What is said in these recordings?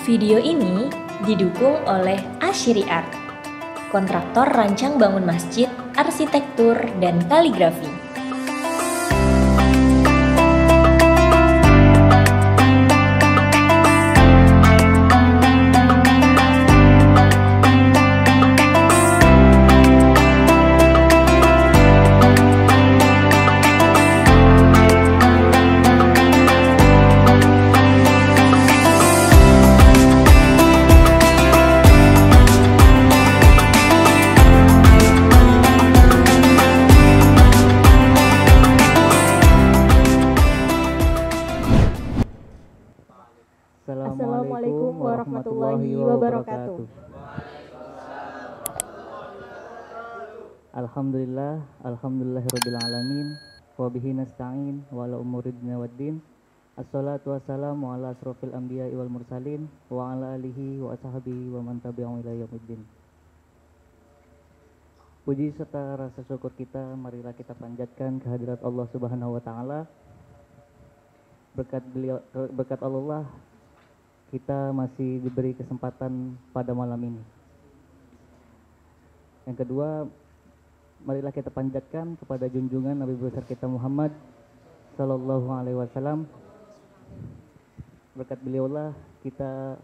Video ini didukung oleh Ashiri Art, kontraktor rancang bangun masjid, arsitektur, dan kaligrafi. Assalamualaikum warahmatullahi wabarakatuh. Alhamdulillahirabbil alamin wa bihi nasta'in wa ala umuri dunya waddin. Assalatu wassalamu ala asrofil anbiya'i wal mursalin wa ala alihi wa ashabihi wa man tabi'ahum ila yaumiddin. Puji serta rasa syukur kita marilah kita panjatkan kehadirat Allah Subhanahu wa taala. Berkat Allah kita masih diberi kesempatan pada malam ini. Yang kedua, marilah kita panjatkan kepada junjungan Nabi besar kita Muhammad Sallallahu Alaihi Wasallam. Berkat beliaulah kita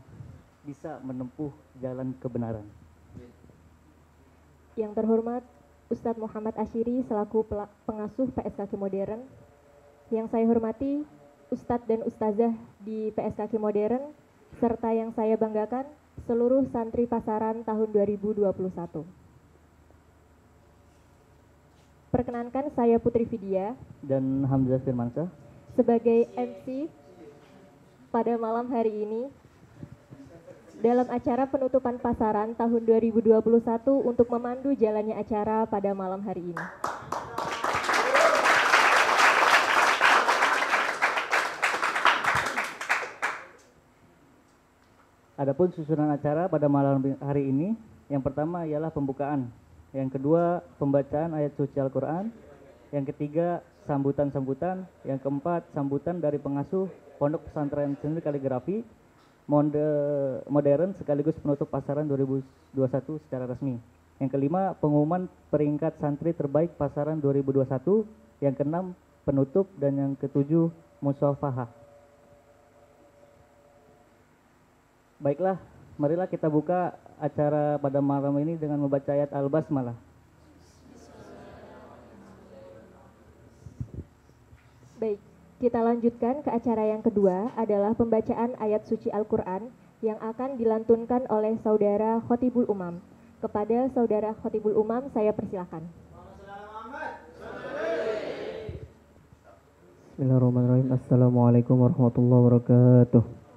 bisa menempuh jalan kebenaran. Yang terhormat Ustadz Muhammad Ashiri selaku pengasuh PSKK Modern. Yang saya hormati Ustadz dan Ustazah di PSKK Modern, serta yang saya banggakan seluruh santri pasaran tahun 2021. Perkenankan saya Putri Vidya dan Hamzah Firmansyah sebagai MC pada malam hari ini dalam acara penutupan pasaran tahun 2021 untuk memandu jalannya acara pada malam hari ini. Adapun susunan acara pada malam hari ini, yang pertama ialah pembukaan, yang kedua pembacaan ayat suci Al-Quran, yang ketiga sambutan-sambutan, yang keempat sambutan dari pengasuh Pondok Pesantren Seni Kaligrafi Modern sekaligus penutup pasaran 2021 secara resmi. Yang kelima pengumuman peringkat santri terbaik pasaran 2021, yang keenam penutup, dan yang ketujuh musyafahah. Baiklah, marilah kita buka acara pada malam ini dengan membaca ayat Al-Basmalah. Baik, kita lanjutkan ke acara yang kedua adalah pembacaan ayat suci Al-Quran yang akan dilantunkan oleh Saudara Khotibul Umam. Kepada Saudara Khotibul Umam, saya persilakan. Bismillahirrahmanirrahim. Assalamualaikum warahmatullahi wabarakatuh.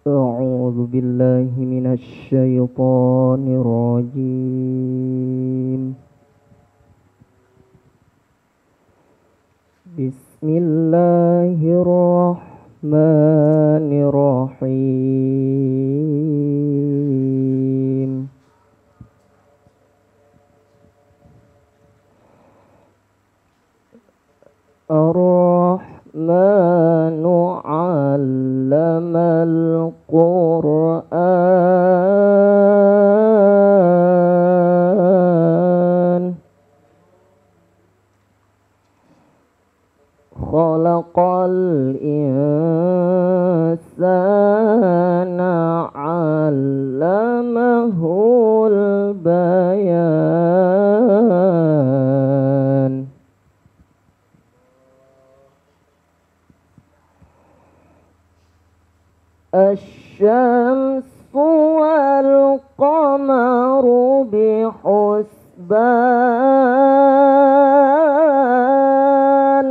أعوذ بالله من الشيطان الرجيم. بسم الله الرحمن الرحيم. الرحمن علم القرآن خلق الإنسان علمه البيان. الشمس والقمر بحسبان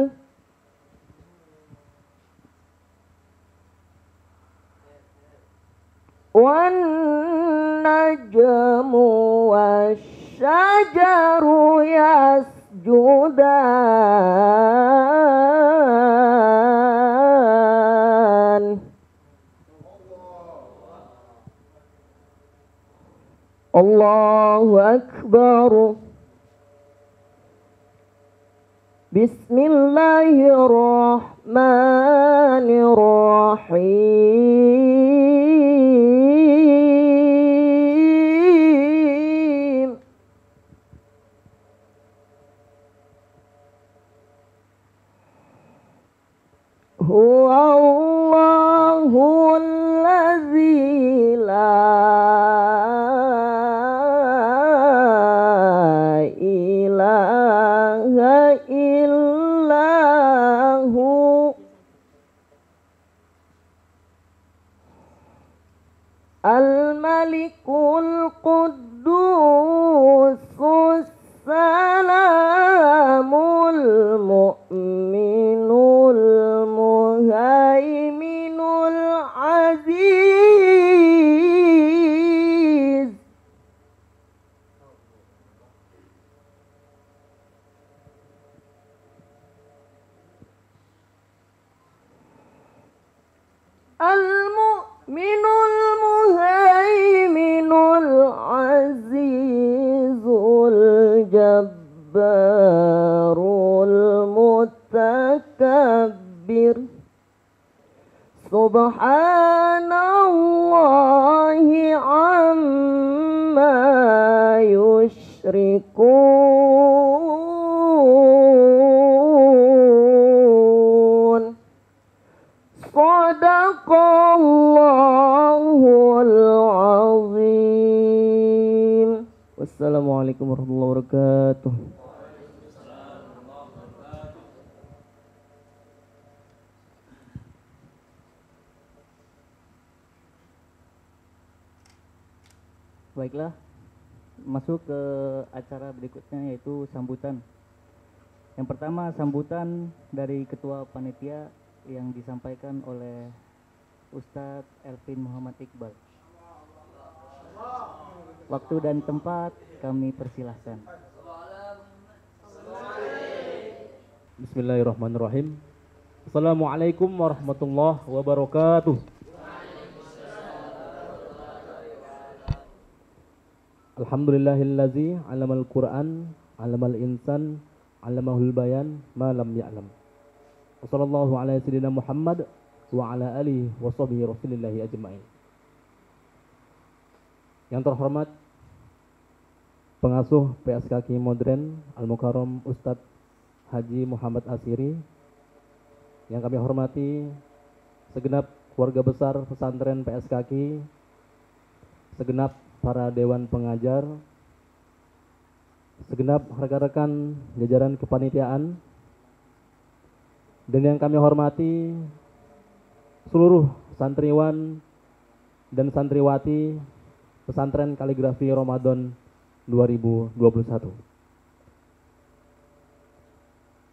والنجم والشجر يسجدان Allahu Akbar. Bismillahirrahmanirrahim. Huwallahul ladzi la ilaha illahu al-malikul quddusus salamul mu'minul muhaiminul aziz al-mu'minul muhaiminul azizul jabbarul mutakabbir subhanallahi amma yushrikun. Sadaqallahul azim. Wassalamualaikum warahmatullahi wabarakatuh. Baiklah, masuk ke acara berikutnya yaitu sambutan. Yang pertama sambutan dari Ketua Panitia yang disampaikan oleh Ustadz Elvin Muhammad Iqbal. Waktu dan tempat kami persilahkan. Bismillahirrahmanirrahim. Assalamualaikum warahmatullahi wabarakatuh. Alhamdulillahillazi 'allamal Qur'an 'allamal insan 'allamahul bayan ma lam ya'lam. Wassallallahu ala sayyidina Muhammad wa ala alihi wa sahbihi rasulillahi ajma'in. Yang terhormat Pengasuh PSKK Modern Al-Mukarram Ustadz Haji Muhammad Asyiri, yang kami hormati segenap keluarga besar pesantren PSKK, segenap para dewan pengajar, segenap rekan-rekan jajaran kepanitiaan, dan yang kami hormati seluruh santriwan dan santriwati pesantren kaligrafi Ramadan 2021.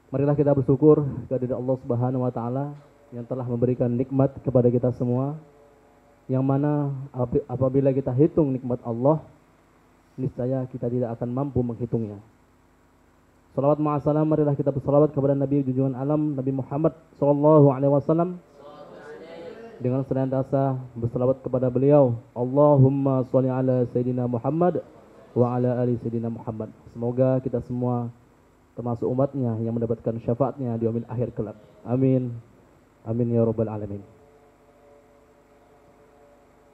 Marilah kita bersyukur kepada Allah Subhanahu wa taala yang telah memberikan nikmat kepada kita semua, yang mana apabila kita hitung nikmat Allah, niscaya kita tidak akan mampu menghitungnya. Salawat ma'asalam, marilah kita bersalawat kepada Nabi junjungan alam Nabi Muhammad sallallahu alaihi wasallam dengan senantiasa bersalawat kepada beliau. Allahumma sholli ala sayyidina Muhammad wa ala ali sayyidina Muhammad. Semoga kita semua termasuk umatnya yang mendapatkan syafaatnya di yaumil akhir kelak. Amin. Amin ya rabbal alamin.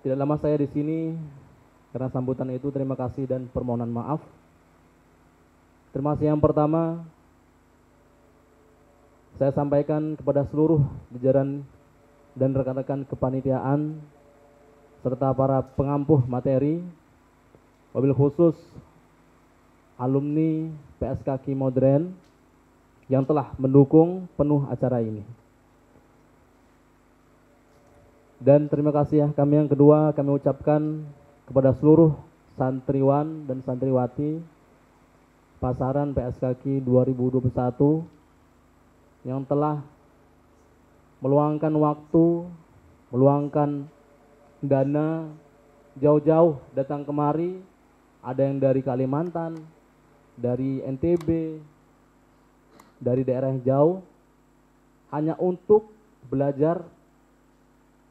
Tidak lama saya di sini karena sambutan itu terima kasih dan permohonan maaf. Terima kasih yang pertama saya sampaikan kepada seluruh jajaran dan rekan-rekan kepanitiaan serta para pengampuh materi, wabil khusus alumni PSKK Modern yang telah mendukung penuh acara ini. Dan terima kasih kami yang kedua kami ucapkan kepada seluruh santriwan dan santriwati pasaran PSKK 2021 yang telah meluangkan waktu, meluangkan dana jauh-jauh datang kemari, ada yang dari Kalimantan, dari NTB, dari daerah yang jauh, hanya untuk belajar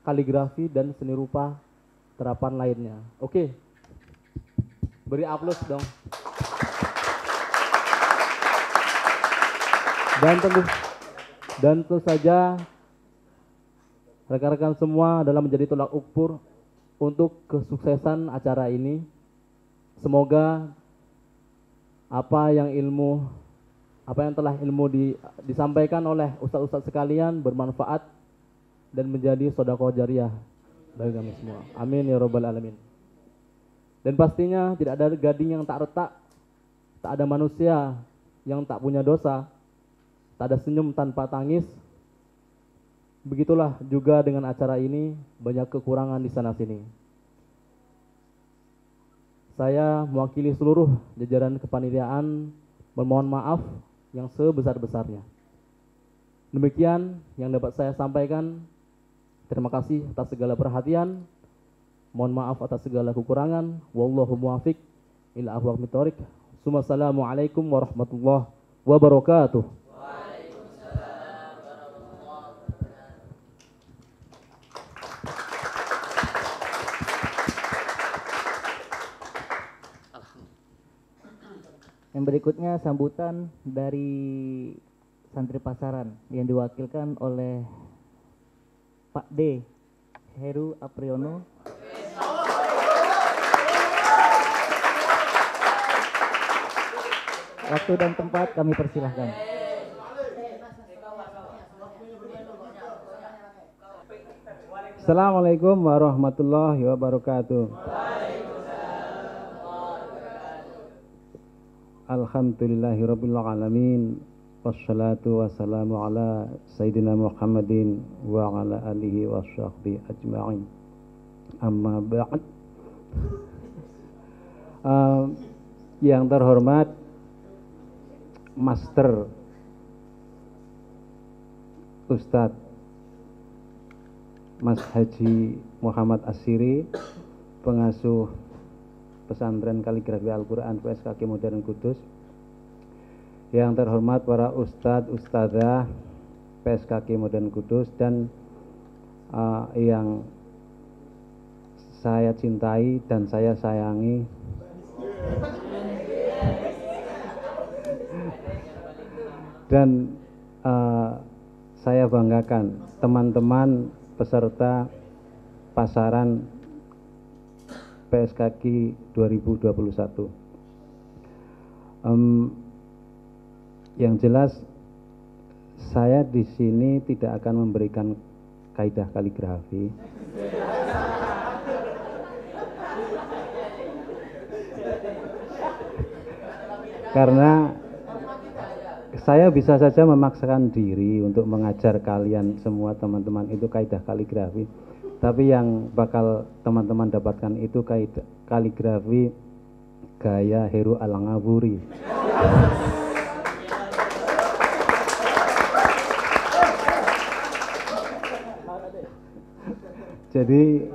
kaligrafi dan seni rupa terapan lainnya. Oke, beri aplaus dong. Dan tentu saja rekan-rekan semua adalah menjadi tolak ukur untuk kesuksesan acara ini. Semoga apa yang telah disampaikan oleh ustadz-ustadz sekalian bermanfaat dan menjadi sedekah jariyah bagi kami semua. Amin ya rabbal alamin. Dan pastinya tidak ada gading yang tak retak, tak ada manusia yang tak punya dosa, tak ada senyum tanpa tangis. Begitulah juga dengan acara ini, banyak kekurangan di sana sini. Saya mewakili seluruh jajaran kepanitiaan memohon maaf yang sebesar-besarnya. Demikian yang dapat saya sampaikan. Terima kasih atas segala perhatian. Mohon maaf atas segala kekurangan. Wallahu muwaffiq ila aqwamit thoriq. Wassalamualaikum warahmatullahi wabarakatuh. Yang berikutnya sambutan dari santri pasaran yang diwakilkan oleh Pak D. Heru Apriyono. Waktu dan tempat kami persilahkan. Assalamualaikum warahmatullahi wabarakatuh. Alhamdulillahirabbil alamin. Wassalatu wassalamu ala sayyidina Muhammadin wa ala alihi washabbihi ajma'in. Amma ba'd. Yang terhormat Master Ustadz Mas Haji Muhammad Asyiri, pengasuh Pesantren Kaligrafi Al-Quran PSKK Modern Kudus. Yang terhormat para ustadz, ustadzah PSKK Modern Kudus, dan yang saya cintai dan saya sayangi, dan saya banggakan teman-teman peserta pasaran PSKK 2021. Yang jelas saya di sini tidak akan memberikan kaidah kaligrafi. Karena saya bisa saja memaksakan diri untuk mengajar kalian semua teman-teman itu kaidah kaligrafi. Tapi yang bakal teman-teman dapatkan itu kaidah kaligrafi gaya Heru Al-Ngaburi. Jadi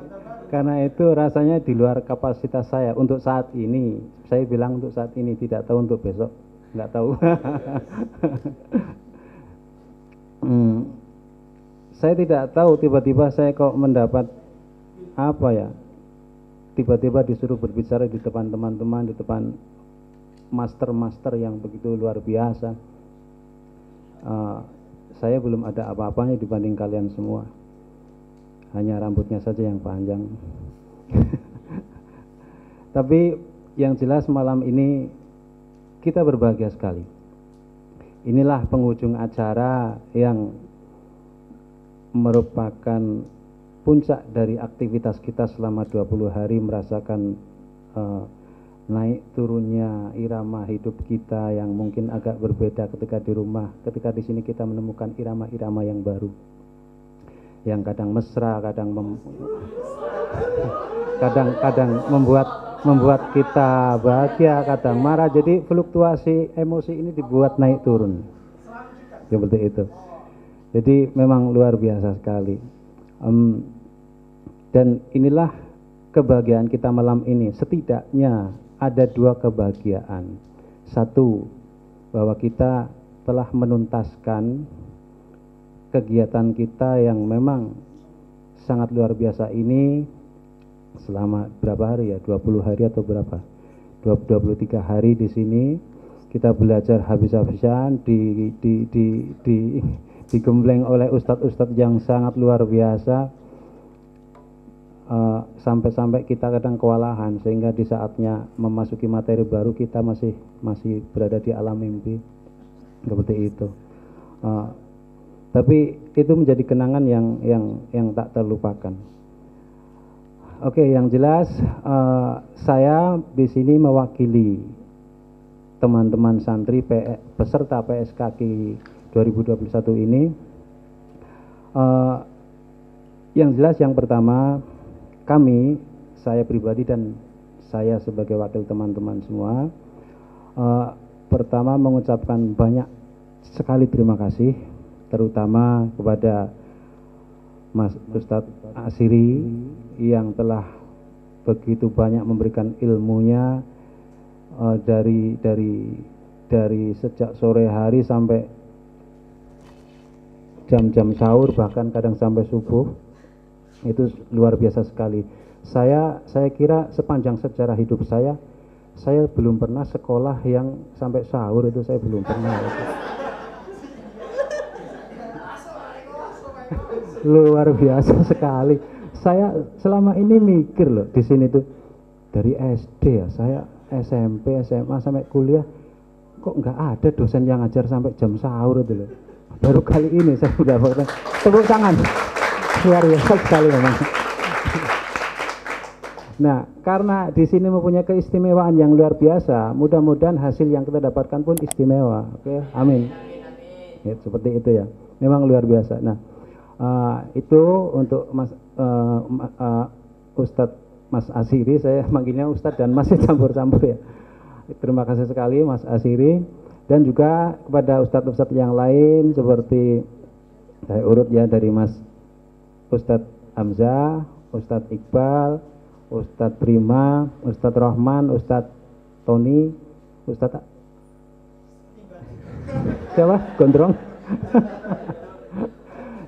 karena itu rasanya di luar kapasitas saya untuk saat ini. Saya bilang untuk saat ini, tidak tahu untuk besok, nggak tahu. Saya tidak tahu, tiba-tiba saya kok mendapat apa ya, tiba-tiba disuruh berbicara di depan teman-teman, di depan master-master yang begitu luar biasa. Saya belum ada apa-apanya dibanding kalian semua, hanya rambutnya saja yang panjang. Tapi yang jelas malam ini kita berbahagia sekali. Inilah penghujung acara yang merupakan puncak dari aktivitas kita selama 20 hari, merasakan naik turunnya irama hidup kita yang mungkin agak berbeda ketika di rumah. Ketika di sini kita menemukan irama-irama yang baru, yang kadang mesra, kadang membuat kita bahagia, kadang marah. Jadi fluktuasi emosi ini dibuat naik turun, seperti itu. Jadi memang luar biasa sekali. Dan inilah kebahagiaan kita malam ini. Setidaknya ada dua kebahagiaan. Satu, bahwa kita telah menuntaskan kegiatan kita yang memang sangat luar biasa ini selama berapa hari ya? 20 hari atau berapa? 23 hari di sini. kita belajar habis-habisan, digembleng oleh ustadz-ustadz yang sangat luar biasa, sampai-sampai kita kadang kewalahan, sehingga di saatnya memasuki materi baru kita masih berada di alam mimpi seperti itu. Tapi itu menjadi kenangan yang tak terlupakan. Oke, yang jelas saya di sini mewakili teman-teman santri peserta PSKK 2021 ini. Yang jelas yang pertama, saya pribadi dan saya sebagai wakil teman-teman semua, pertama mengucapkan banyak sekali terima kasih, terutama kepada Mas Ustadz Asyiri yang telah begitu banyak memberikan ilmunya, dari sejak sore hari sampai jam-jam sahur, bahkan kadang sampai subuh. Itu luar biasa sekali. Saya kira sepanjang sejarah hidup saya belum pernah sekolah yang sampai sahur, itu saya belum pernah. Luar biasa sekali. Saya selama ini mikir loh di sini tuh, dari SD ya, saya SMP, SMA sampai kuliah, kok nggak ada dosen yang ngajar sampai jam sahur itu loh. Baru kali ini saya mendapatkan tepuk tangan. Luar biasa sekali memang. Nah, karena di sini mempunyai keistimewaan yang luar biasa, mudah-mudahan hasil yang kita dapatkan pun istimewa. Oke, amin. Ya, seperti itu ya. Memang luar biasa. Nah, itu untuk Ustadz Mas Asyiri, saya manggilnya Ustadz dan masih campur-campur ya. Terima kasih sekali Mas Asyiri, dan juga kepada Ustadz-Ustadz yang lain seperti saya urut ya, dari Mas Ustadz Hamzah, Ustadz Iqbal, Ustadz Prima, Ustadz Rahman, Ustadz Tony, Ustadz siapa? Gondrong.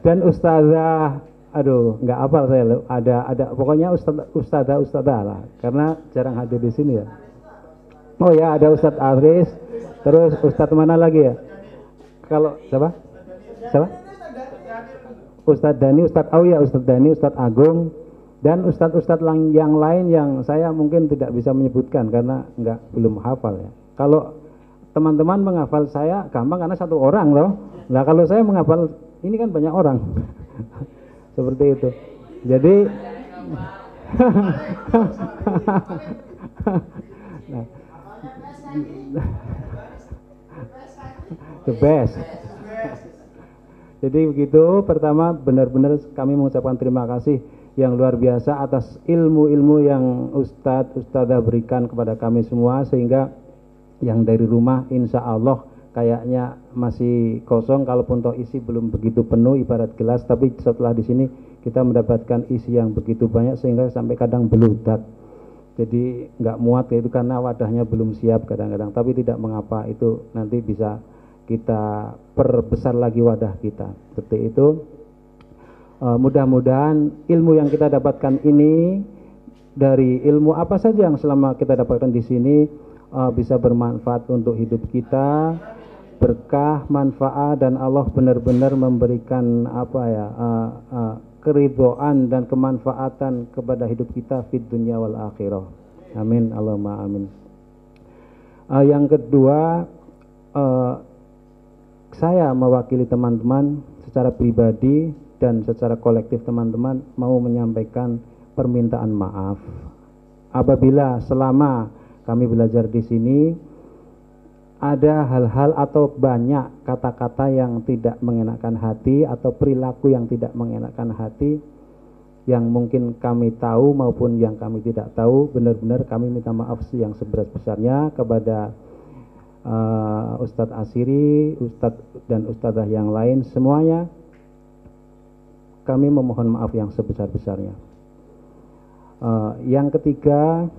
Dan Ustazah, aduh nggak hafal saya, ada pokoknya Ustazah lah, karena jarang hadir di sini ya. Oh ya, ada Ustadz Aris, terus Ustadz mana lagi ya? Kalau siapa? Ustadz Dani, Ustadz Ustadz Dani, Ustadz Agung, dan Ustadz yang lain yang saya mungkin tidak bisa menyebutkan karena belum hafal ya. Kalau teman-teman menghafal saya gampang karena satu orang loh. Nah kalau saya menghafal ini kan banyak orang. Seperti itu. Jadi nah, the best. Jadi begitu, pertama benar-benar kami mengucapkan terima kasih yang luar biasa atas ilmu-ilmu yang Ustadzah berikan kepada kami semua, sehingga yang dari rumah insya Allah kayaknya masih kosong, kalaupun toh isi belum begitu penuh ibarat gelas, tapi setelah di sini kita mendapatkan isi yang begitu banyak sehingga sampai kadang beludak, jadi nggak muat itu karena wadahnya belum siap kadang-kadang, tapi tidak mengapa, itu nanti bisa kita perbesar lagi wadah kita seperti itu. Mudah-mudahan ilmu yang kita dapatkan ini, dari ilmu apa saja yang selama kita dapatkan di sini, bisa bermanfaat untuk hidup kita, berkah, manfaat, dan Allah benar-benar memberikan keridhaan dan kemanfaatan kepada hidup kita fid dunya wal akhirah. Amin, Allahumma amin. Yang kedua, saya mewakili teman-teman secara pribadi dan secara kolektif, teman-teman mau menyampaikan permintaan maaf apabila selama kami belajar di sini ada hal-hal atau banyak kata-kata yang tidak mengenakan hati atau perilaku yang tidak mengenakan hati yang mungkin kami tahu maupun yang kami tidak tahu. Benar-benar kami minta maaf yang seberat-besarnya kepada Ustadz Asyiri, Ustadz dan Ustadzah yang lain semuanya. Kami memohon maaf yang sebesar-besarnya. Yang ketiga,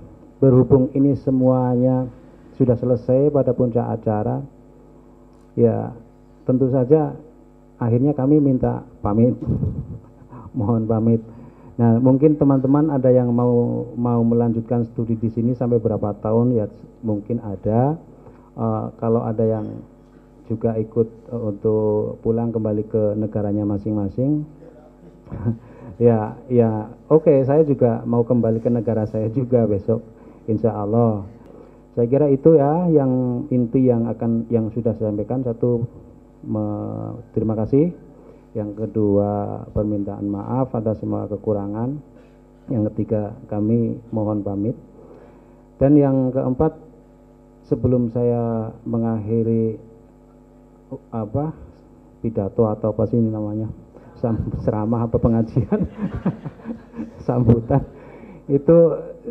berhubung ini semuanya sudah selesai pada puncak acara, ya tentu saja akhirnya kami minta pamit. Mohon pamit. Nah, mungkin teman-teman ada yang mau melanjutkan studi di sini sampai berapa tahun ya, mungkin ada. Kalau ada yang juga ikut untuk pulang kembali ke negaranya masing-masing, ya oke, saya juga mau kembali ke negara saya juga besok, insya Allah. Saya kira itu ya yang inti yang sudah saya sampaikan. Satu, terima kasih. Yang kedua, permintaan maaf atas semua kekurangan. Yang ketiga, kami mohon pamit. Dan yang keempat, sebelum saya mengakhiri pidato atau apa sih ini namanya, ceramah apa pengajian, sambutan, itu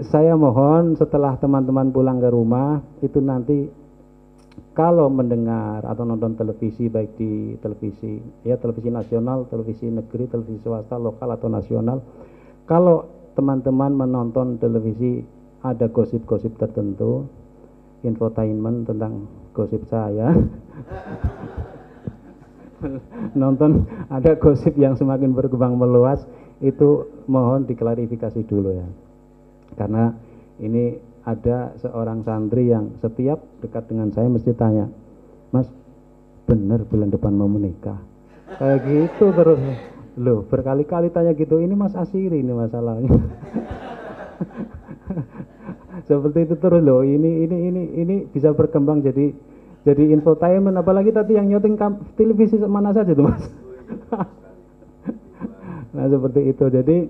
saya mohon setelah teman-teman pulang ke rumah itu nanti kalau mendengar atau nonton televisi, baik di televisi nasional, televisi negeri, televisi swasta, lokal atau nasional, kalau teman-teman menonton televisi ada gosip-gosip tertentu, infotainment tentang gosip saya, nonton ada gosip yang semakin berkembang meluas, itu mohon diklarifikasi dulu ya. Karena ini ada seorang santri yang setiap dekat dengan saya mesti tanya, Mas, bener bulan depan mau menikah? Kayak gitu terus. Loh, berkali-kali tanya gitu, ini Mas Asyiri ini masalahnya. Seperti itu terus loh, ini bisa berkembang jadi infotainment, apalagi tadi yang nyoting televisi mana saja tuh Mas. Nah seperti itu, jadi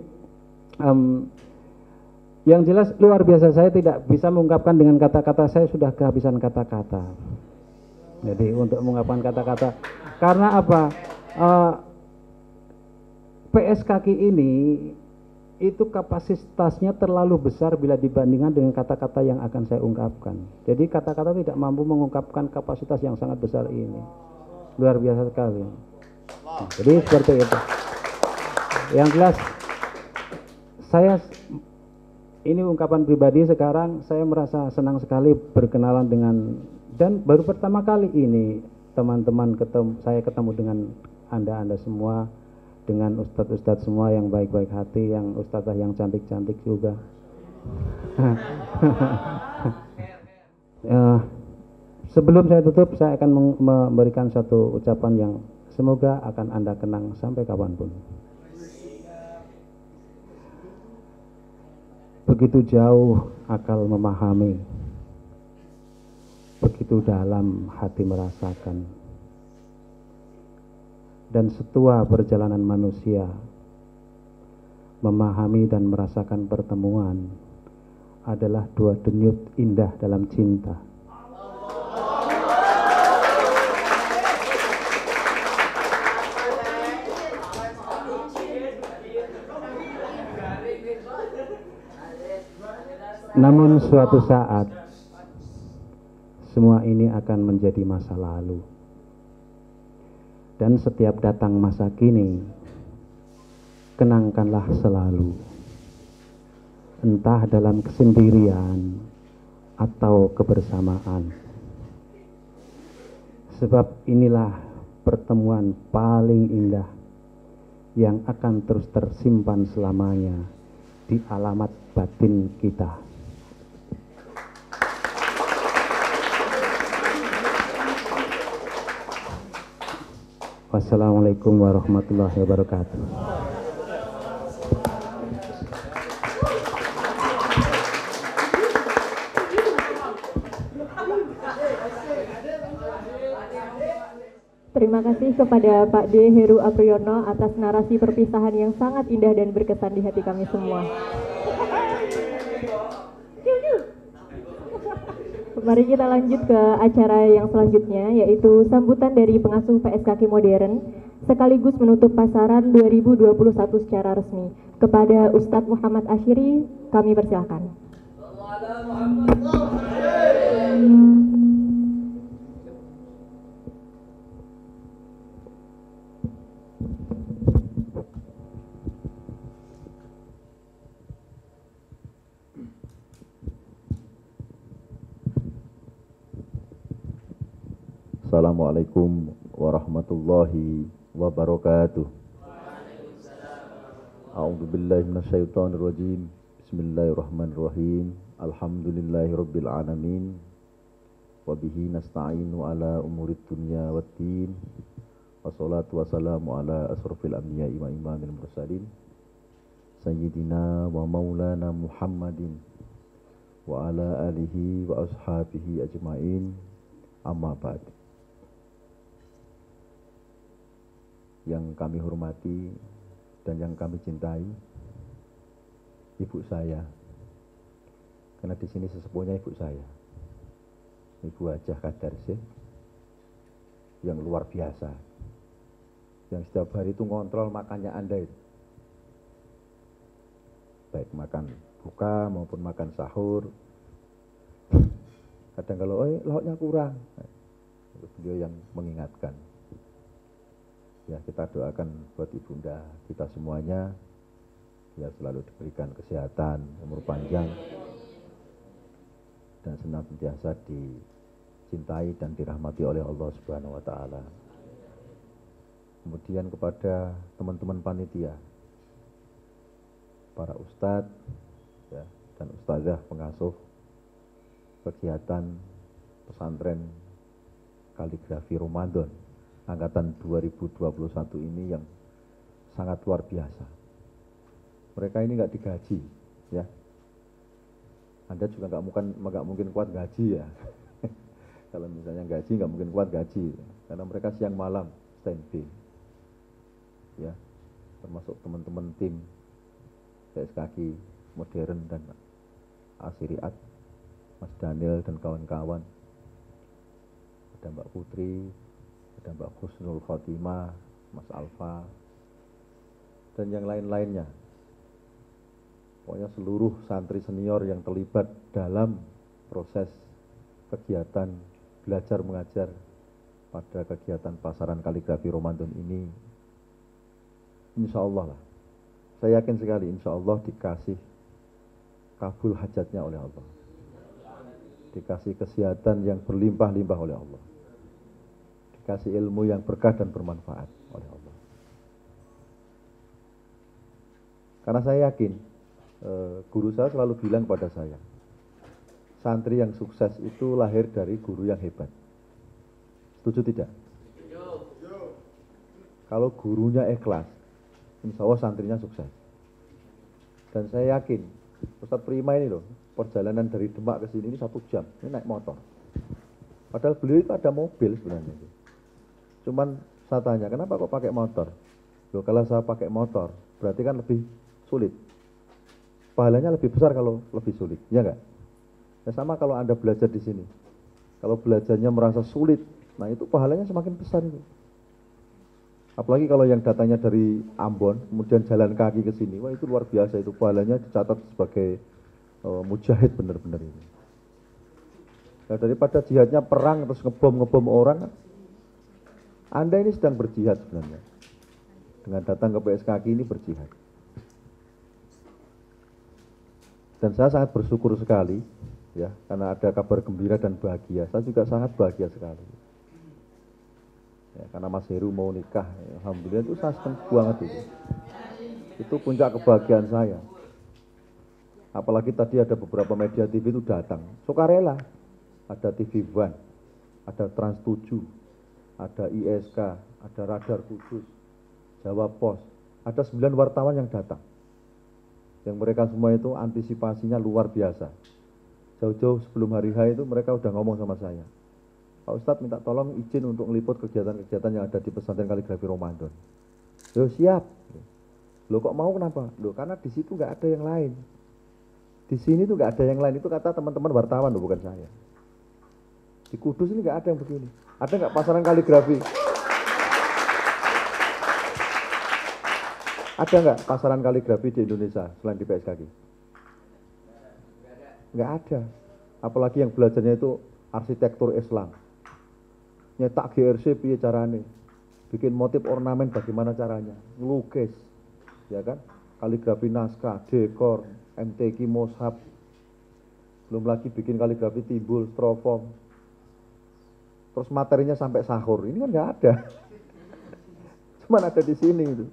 yang jelas luar biasa, saya tidak bisa mengungkapkan dengan kata-kata, saya sudah kehabisan kata-kata. Jadi untuk mengungkapkan kata-kata, karena apa? PSKQ ini itu kapasitasnya terlalu besar bila dibandingkan dengan kata-kata yang akan saya ungkapkan. Jadi kata-kata tidak mampu mengungkapkan kapasitas yang sangat besar ini. Luar biasa sekali. Nah, jadi seperti itu. Yang jelas, ini ungkapan pribadi, sekarang saya merasa senang sekali berkenalan dengan, dan baru pertama kali ini teman-teman saya ketemu dengan Anda semua, dengan ustadz-ustadz semua yang baik-baik hati, yang ustadzah yang cantik-cantik juga. Sebelum saya tutup, saya akan memberikan satu ucapan yang semoga akan Anda kenang sampai kapanpun. Begitu jauh akal memahami, begitu dalam hati merasakan, dan setua perjalanan manusia memahami dan merasakan pertemuan adalah dua denyut indah dalam cinta. Namun suatu saat semua ini akan menjadi masa lalu. Dan setiap datang masa kini, kenangkanlah selalu, entah dalam kesendirian atau kebersamaan. Sebab inilah pertemuan paling indah yang akan terus tersimpan selamanya di alamat batin kita. Wassalamualaikum warahmatullahi wabarakatuh. Terima kasih kepada Pak D. Heru Apriyono atas narasi perpisahan yang sangat indah dan berkesan di hati kami semua. Mari kita lanjut ke acara yang selanjutnya, yaitu sambutan dari pengasuh PSKQ Modern sekaligus menutup pasaran 2021 secara resmi. Kepada Ustadz Muhammad Asyiri, kami persilahkan. Assalamualaikum warahmatullahi wabarakatuh. A'udzubillahi minasyaitonirrajim. Bismillahirrahmanirrahim. Alhamdulillahirabbil alamin. wa bihi nasta'inu ala umurid dunya waddin. Wassalatu wassalamu ala asrofil anbiya'i wa imamil mursalin Sayyidina wa maulana Muhammadin wa ala alihi wa ashabihi ajma'in. Amma ba'd. Yang kami hormati dan yang kami cintai ibu saya, karena di sini sesepuhnya ibu saya, Ibu Hajah Kadarse, yang luar biasa, yang setiap hari itu ngontrol makannya Anda itu, baik makan buka maupun makan sahur. Kadang kalau lauknya kurang, beliau yang mengingatkan. Ya, kita doakan buat ibunda kita semuanya, ya selalu diberikan kesehatan, umur panjang, dan senantiasa dicintai dan dirahmati oleh Allah Subhanahu wa taala. Kemudian kepada teman-teman panitia, para ustadz ya, dan ustazah pengasuh kegiatan pesantren kaligrafi Ramadan angkatan 2021 ini yang sangat luar biasa. Mereka ini nggak digaji, ya. Anda juga nggak mungkin kuat gaji ya. Kalau misalnya gaji nggak mungkin kuat gaji, karena mereka siang malam standby, ya. Termasuk teman-teman tim PSKG modern dan Asyiriat, Mas Daniel dan kawan-kawan, ada Mbak Putri, ada Mbak Husnul Khotimah, Mas Alfa, dan yang lain-lainnya. Pokoknya seluruh santri senior yang terlibat dalam proses kegiatan belajar mengajar pada kegiatan pasaran kaligrafi Ramadan ini, insya Allah lah, saya yakin sekali insya Allah dikasih kabul hajatnya oleh Allah, dikasih kesehatan yang berlimpah-limpah oleh Allah, dikasih ilmu yang berkah dan bermanfaat oleh Allah. Karena saya yakin, guru saya selalu bilang pada saya, santri yang sukses itu lahir dari guru yang hebat. Setuju tidak? Kalau gurunya ikhlas, insya Allah santrinya sukses. Dan saya yakin, Ustadz Prima ini loh, perjalanan dari Demak ke sini ini 1 jam, ini naik motor. Padahal beliau itu ada mobil sebenarnya. Cuman saya tanya, kenapa kok pakai motor? Loh, kalau saya pakai motor, berarti kan lebih sulit. Pahalanya lebih besar kalau lebih sulit, ya enggak? Ya sama kalau Anda belajar di sini. Kalau belajarnya merasa sulit, nah itu pahalanya semakin besar itu. Apalagi kalau yang datanya dari Ambon, kemudian jalan kaki ke sini, wah itu luar biasa, itu pahalanya dicatat sebagai mujahid benar-benar ini. Nah, daripada jihadnya perang terus ngebom orang, Anda ini sedang berjihad sebenarnya. Dengan datang ke PSKG ini berjihad. Dan saya sangat bersyukur sekali, ya, karena ada kabar gembira dan bahagia. Saya juga sangat bahagia sekali. Ya, karena Mas Heru mau nikah, ya, alhamdulillah itu saya senang banget itu. Itu puncak kebahagiaan saya. Apalagi tadi ada beberapa media TV itu datang, sukarela. Ada TV One, ada Trans 7, ada ISK, ada Radar Kudus, Jawa Pos, ada 9 wartawan yang datang. Yang mereka semua itu antisipasinya luar biasa. Jauh-jauh sebelum hari H itu mereka udah ngomong sama saya, Pak Ustadz minta tolong izin untuk meliput kegiatan-kegiatan yang ada di pesantren kaligrafi Ramadan. Loh siap. Loh kok mau kenapa? Loh karena di situ nggak ada yang lain. Di sini tuh nggak ada yang lain, itu kata teman-teman wartawan loh, bukan saya. Di Kudus ini nggak ada yang begini. Ada nggak pasaran kaligrafi? Ada nggak pasaran kaligrafi di Indonesia selain di PSKG? Nggak ada. Apalagi yang belajarnya itu arsitektur Islam. Nyetak GRC piye carane? Bikin motif ornamen bagaimana caranya? Ngelukis, ya kan? Kaligrafi naskah, dekor, MTQ, mushaf. Belum lagi bikin kaligrafi timbul, stroform. Terus materinya sampai sahur. Ini kan nggak ada. Cuman ada di sini itu.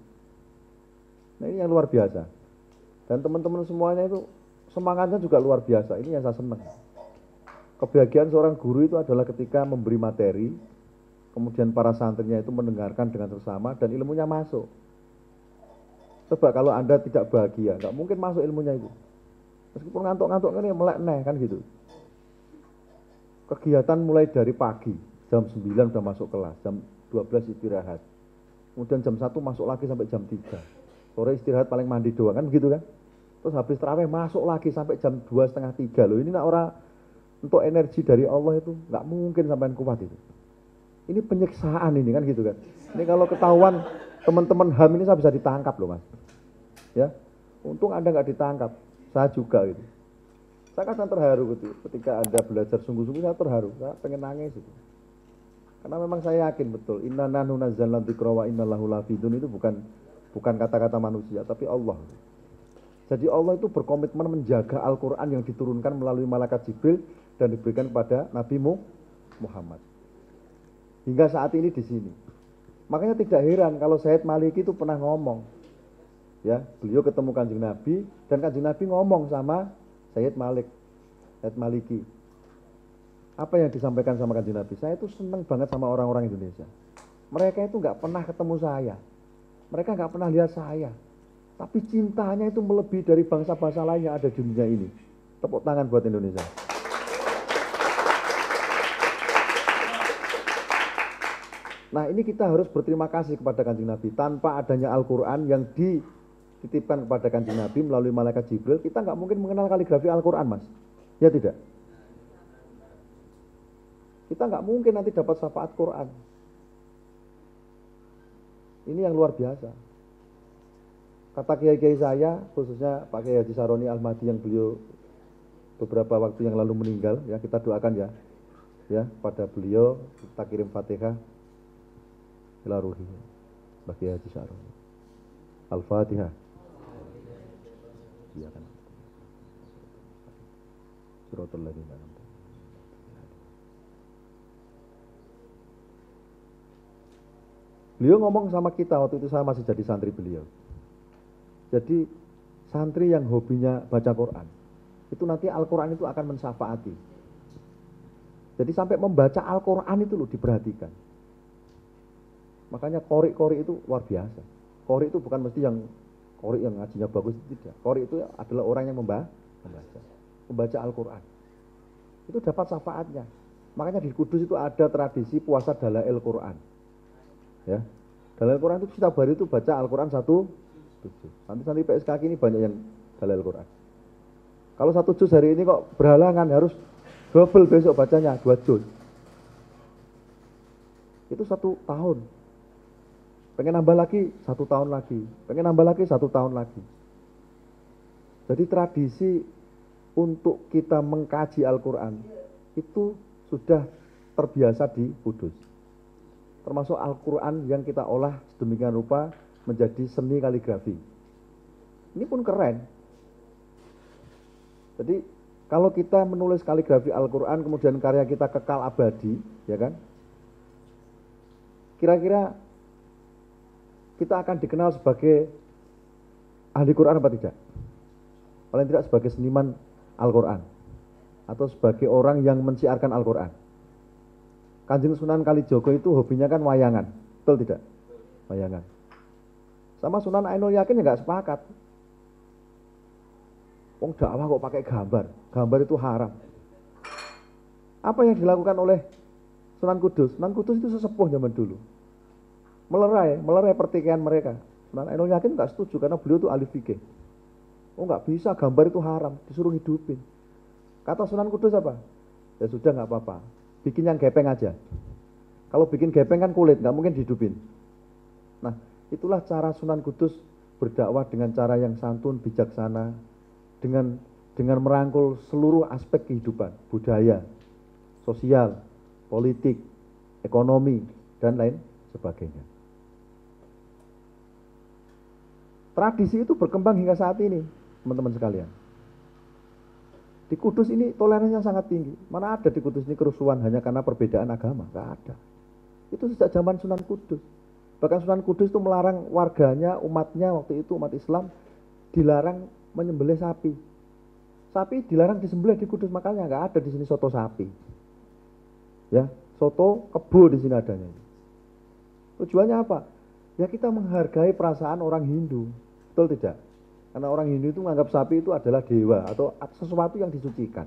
Nah ini yang luar biasa. Dan teman-teman semuanya itu semangatnya juga luar biasa. Ini yang saya senang. Kebahagiaan seorang guru itu adalah ketika memberi materi, kemudian para santrinya itu mendengarkan dengan seksama dan ilmunya masuk. Coba kalau Anda tidak bahagia, nggak mungkin masuk ilmunya itu. Meskipun ngantuk-ngantuk kan ya melek neh kan gitu. Kegiatan mulai dari pagi, jam 9 udah masuk kelas, jam 12 istirahat. Kemudian jam 1 masuk lagi sampai jam 3. Sore istirahat paling mandi doang kan gitu kan. Terus habis tarawih masuk lagi sampai jam 2 setengah 3 loh. Ini nak orang untuk energi dari Allah itu nggak mungkin sampai kuat itu. Ini penyiksaan ini kan gitu kan. Ini kalau ketahuan teman-teman HAM ini saya bisa ditangkap loh mas. Ya, untung Anda nggak ditangkap. Saya juga gitu. Saya kadang terharu gitu. Ketika Anda belajar sungguh-sungguh saya terharu. Saya pengen nangis gitu. Karena memang saya yakin betul. Inna nahnu nazzalna dzikra wa inna lahu lafidun itu bukan kata-kata manusia tapi Allah. Jadi Allah itu berkomitmen menjaga Al-Quran yang diturunkan melalui malaikat Jibril dan diberikan kepada Nabi Muhammad. Hingga saat ini di sini. Makanya tidak heran kalau Sayyid Maliki itu pernah ngomong. Ya, beliau ketemu Kanjeng Nabi dan Kanjeng Nabi ngomong sama Sayyid Maliki. Apa yang disampaikan sama Kanjeng Nabi? Saya itu senang banget sama orang-orang Indonesia. Mereka itu nggak pernah ketemu saya. Mereka nggak pernah lihat saya. Tapi cintanya itu melebihi dari bangsa-bangsa lain yang ada di dunia ini. Tepuk tangan buat Indonesia. Nah ini kita harus berterima kasih kepada Kanjeng Nabi. Tanpa adanya Al-Quran yang dititipkan kepada Kanjeng Nabi melalui malaikat Jibril, kita nggak mungkin mengenal kaligrafi Al-Quran mas. Ya tidak? Kita nggak mungkin nanti dapat syafaat Quran. Ini yang luar biasa. Kata kiai-kiai saya, khususnya Pak Kiai Haji Saroni Al-Mahdi yang beliau beberapa waktu yang lalu meninggal, ya kita doakan ya pada beliau kita kirim Fatihah ila ruhi Pak Kiai Haji Saroni. Al-Fatihah. Iya kan. Suratul ladzina an'amta. Beliau ngomong sama kita waktu itu saya masih jadi santri beliau. Jadi santri yang hobinya baca Quran, itu nanti Al-Quran itu akan mensyafaati. Jadi sampai membaca Al-Quran itu loh diperhatikan. Makanya qori itu luar biasa. Qori itu bukan mesti yang qori yang ngajinya bagus, tidak. Qori itu adalah orang yang membaca Al-Quran. Itu dapat syafaatnya. Makanya di Kudus itu ada tradisi puasa Dalail Quran. Ya. Dalail Quran itu setiap hari itu baca Al-Quran 1 juz. Nanti PSKK ini banyak yang Dalail Quran. Kalau 1 juz hari ini kok berhalangan harus double besok bacanya 2 juz. Itu 1 tahun. Pengen nambah lagi 1 tahun lagi. Pengen nambah lagi 1 tahun lagi. Jadi tradisi untuk kita mengkaji Al-Quran itu sudah terbiasa di Kudus. Termasuk Al-Quran yang kita olah sedemikian rupa menjadi seni kaligrafi. Ini pun keren. Jadi kalau kita menulis kaligrafi Al-Quran kemudian karya kita kekal abadi, ya kan? Kira-kira kita akan dikenal sebagai ahli Quran apa tidak? Paling tidak sebagai seniman Al-Quran atau sebagai orang yang mensiarkan Al-Quran. Kanjeng Sunan Kalijogo itu hobinya kan wayangan, betul tidak? Wayangan. Sama Sunan Ainul Yakin ya nggak sepakat. Wong dakwah kok pakai gambar, gambar itu haram. Apa yang dilakukan oleh Sunan Kudus? Sunan Kudus itu sesepuh zaman dulu. Melerai pertikaian mereka. Sunan Ainul Yakin nggak setuju karena beliau itu ahli fikih. Oh nggak bisa, gambar itu haram, disuruh hidupin. Kata Sunan Kudus apa? Ya sudah nggak apa-apa, bikin yang gepeng aja. Kalau bikin gepeng kan kulit, nggak mungkin dihidupin. Nah, itulah cara Sunan Kudus berdakwah dengan cara yang santun, bijaksana, dengan merangkul seluruh aspek kehidupan, budaya, sosial, politik, ekonomi, dan lain sebagainya. Tradisi itu berkembang hingga saat ini, teman-teman sekalian. Di Kudus ini toleransinya sangat tinggi. Mana ada di Kudus ini kerusuhan hanya karena perbedaan agama? Nggak ada. Itu sejak zaman Sunan Kudus. Bahkan Sunan Kudus itu melarang warganya, umatnya waktu itu umat Islam dilarang menyembelih sapi. sapi dilarang disembelih di Kudus, makanya nggak ada di sini soto sapi. Ya, soto kebo di sini adanya. Tujuannya apa? Ya kita menghargai perasaan orang Hindu, betul tidak? Karena orang Hindu itu menganggap sapi itu adalah dewa atau sesuatu yang disucikan.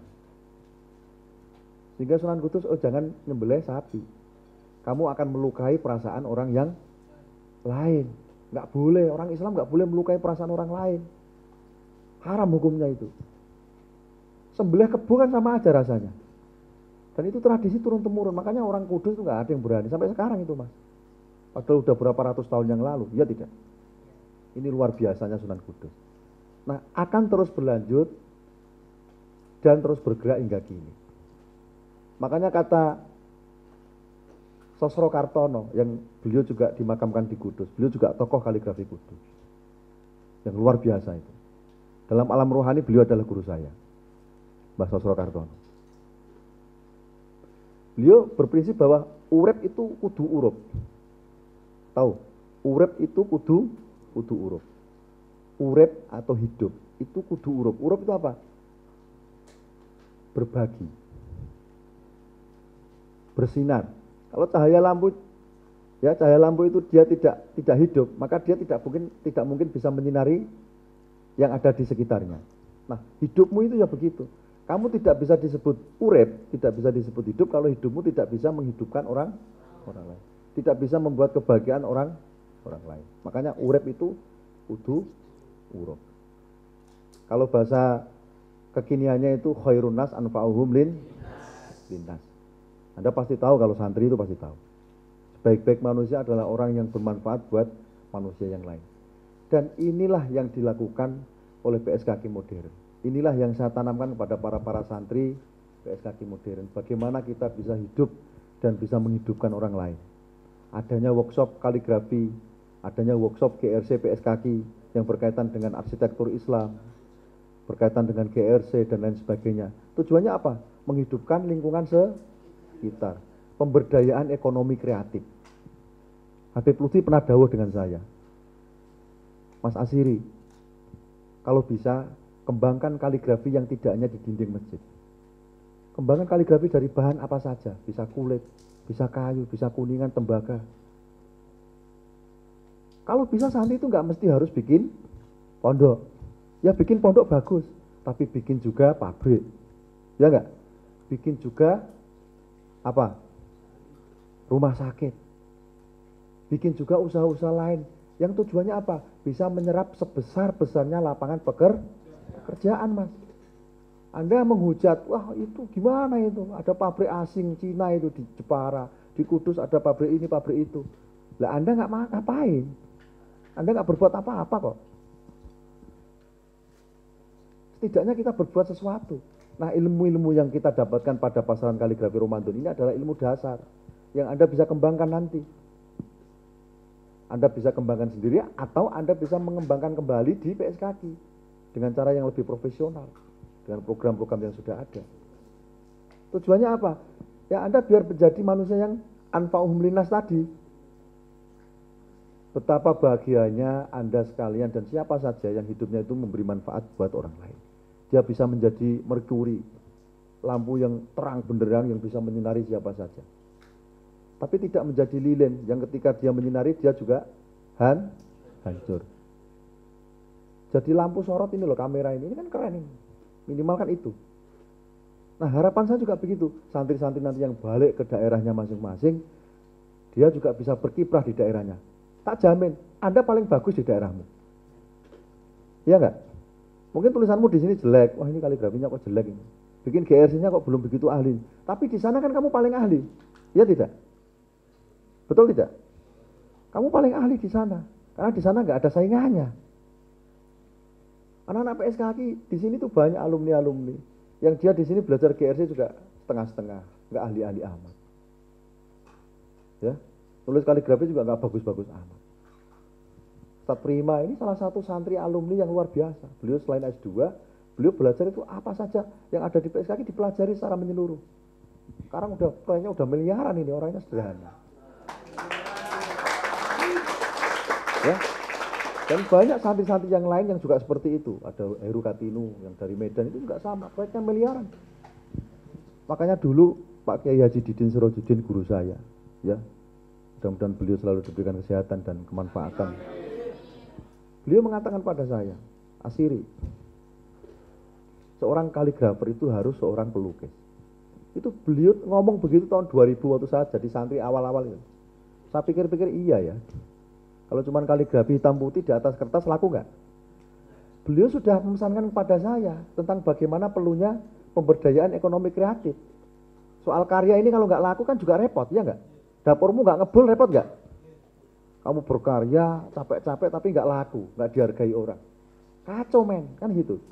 Sehingga Sunan Kudus, oh jangan nyembelih sapi. Kamu akan melukai perasaan orang yang lain. Nggak boleh, orang Islam nggak boleh melukai perasaan orang lain. Haram hukumnya itu. Sembelih kebo kan sama aja rasanya. Dan itu tradisi turun-temurun. Makanya orang Kudus itu nggak ada yang berani. Sampai sekarang itu, Mas. Padahal udah berapa ratus tahun yang lalu. Ya tidak? Ini luar biasanya Sunan Kudus. Nah, akan terus berlanjut dan terus bergerak hingga kini. Makanya kata Sosro Kartono, yang beliau juga dimakamkan di Kudus, beliau juga tokoh kaligrafi Kudus, yang luar biasa itu. Dalam alam rohani beliau adalah guru saya, Mbah Sosro Kartono. Beliau berprinsip bahwa urip itu kudu urup. Tahu? Urip itu kudu urup. Urip atau hidup itu kudu urup. Urup itu apa? Berbagi. Bersinar. Kalau cahaya lampu, ya cahaya lampu itu dia tidak hidup, maka dia tidak mungkin bisa menyinari yang ada di sekitarnya. Nah, hidupmu itu ya begitu. Kamu tidak bisa disebut urip, tidak bisa disebut hidup kalau hidupmu tidak bisa menghidupkan orang lain. Tidak bisa membuat kebahagiaan orang lain. Makanya urip itu kudu urup. Kalau bahasa kekiniannya itu khairun nas anfa'uhum linnas. Anda pasti tahu, kalau santri itu pasti tahu. Sebaik-baik manusia adalah orang yang bermanfaat buat manusia yang lain. Dan inilah yang dilakukan oleh PSKK modern. Inilah yang saya tanamkan kepada para santri PSKK modern. Bagaimana kita bisa hidup dan bisa menghidupkan orang lain. Adanya workshop kaligrafi, adanya workshop GRC PSKK yang berkaitan dengan arsitektur Islam, berkaitan dengan GRC dan lain sebagainya. Tujuannya apa? Menghidupkan lingkungan sekitar, pemberdayaan ekonomi kreatif. Habib Lutfi pernah dawuh dengan saya, Mas Asiri, kalau bisa kembangkan kaligrafi yang tidak hanya di dinding masjid. Kembangkan kaligrafi dari bahan apa saja, bisa kulit, bisa kayu, bisa kuningan, tembaga. Kalau bisa santri itu nggak mesti harus bikin pondok. Ya bikin pondok bagus, tapi bikin juga pabrik. Ya nggak? Bikin juga apa? Rumah sakit. Bikin juga usaha-usaha lain yang tujuannya apa? Bisa menyerap sebesar-besarnya lapangan pekerjaan, Mas. Anda menghujat, wah itu gimana itu? Ada pabrik asing Cina itu di Jepara, di Kudus ada pabrik ini, pabrik itu. Lah Anda nggak ngapain? Anda nggak berbuat apa-apa kok. Setidaknya kita berbuat sesuatu. Nah, ilmu-ilmu yang kita dapatkan pada pasaran kaligrafi Ramadan ini adalah ilmu dasar yang Anda bisa kembangkan nanti. Anda bisa kembangkan sendiri atau Anda bisa mengembangkan kembali di PSKK dengan cara yang lebih profesional, dengan program-program yang sudah ada. Tujuannya apa? Ya Anda biar menjadi manusia yang anfa'uhum linnas tadi. Betapa bahagianya Anda sekalian dan siapa saja yang hidupnya itu memberi manfaat buat orang lain. Dia bisa menjadi merkuri, lampu yang terang benderang yang bisa menyinari siapa saja. Tapi tidak menjadi lilin yang ketika dia menyinari dia juga hancur. Jadi lampu sorot ini loh, kamera ini kan keren ini. Minimal kan itu. Nah harapan saya juga begitu. Santri-santri nanti yang balik ke daerahnya masing-masing, dia juga bisa berkiprah di daerahnya. Tak jamin, Anda paling bagus di daerahmu. Iya enggak? Mungkin tulisanmu di sini jelek. Wah ini kaligrafinya kok jelek ini. Bikin GRC-nya kok belum begitu ahli. Tapi di sana kan kamu paling ahli. Iya tidak? Betul tidak? Kamu paling ahli di sana. Karena di sana nggak ada saingannya. Anak-anak PSKK di sini tuh banyak alumni-alumni. Yang dia di sini belajar GRC juga setengah-setengah. Nggak ahli-ahli amat. Ya, tulis kaligrafi juga nggak bagus-bagus amat. Ustadz Prima ini salah satu santri alumni yang luar biasa. Beliau selain S2, beliau belajar itu apa saja yang ada di PSKK dipelajari secara menyeluruh. Sekarang proyeknya udah miliaran ini, orangnya sederhana. Ya. Dan banyak santri-santri yang lain yang juga seperti itu. Ada Heru Katinu yang dari Medan itu juga sama, proyeknya miliaran. Makanya dulu Pak Kiai Haji Didin Sirojudin guru saya, ya. Mudah-mudahan beliau selalu diberikan kesehatan dan kemanfaatan. Beliau mengatakan pada saya, Asiri, seorang kaligrafer itu harus seorang pelukis. Itu beliau ngomong begitu tahun 2000 waktu saya jadi santri awal-awal itu. Saya pikir-pikir iya ya. Kalau cuma kaligrafi hitam putih di atas kertas laku nggak? Beliau sudah memesankan kepada saya tentang bagaimana perlunya pemberdayaan ekonomi kreatif. Soal karya ini kalau nggak laku kan juga repot, ya nggak? Dapurmu nggak ngebul repot nggak? Kamu berkarya capek-capek tapi nggak laku, nggak dihargai orang. Kacau men, kan gitu.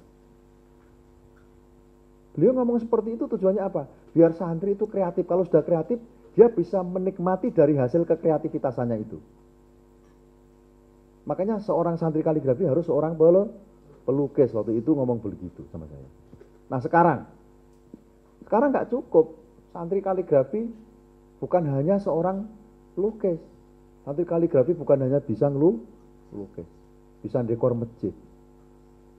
Beliau ngomong seperti itu tujuannya apa? Biar santri itu kreatif. Kalau sudah kreatif, dia bisa menikmati dari hasil kekreativitasannya itu. Makanya seorang santri kaligrafi harus seorang pelukis. Waktu itu ngomong begitu sama saya. Nah sekarang nggak cukup. Santri kaligrafi bukan hanya seorang pelukis. Santri kaligrafi bukan hanya bisa ngelukis, bisa dekor masjid,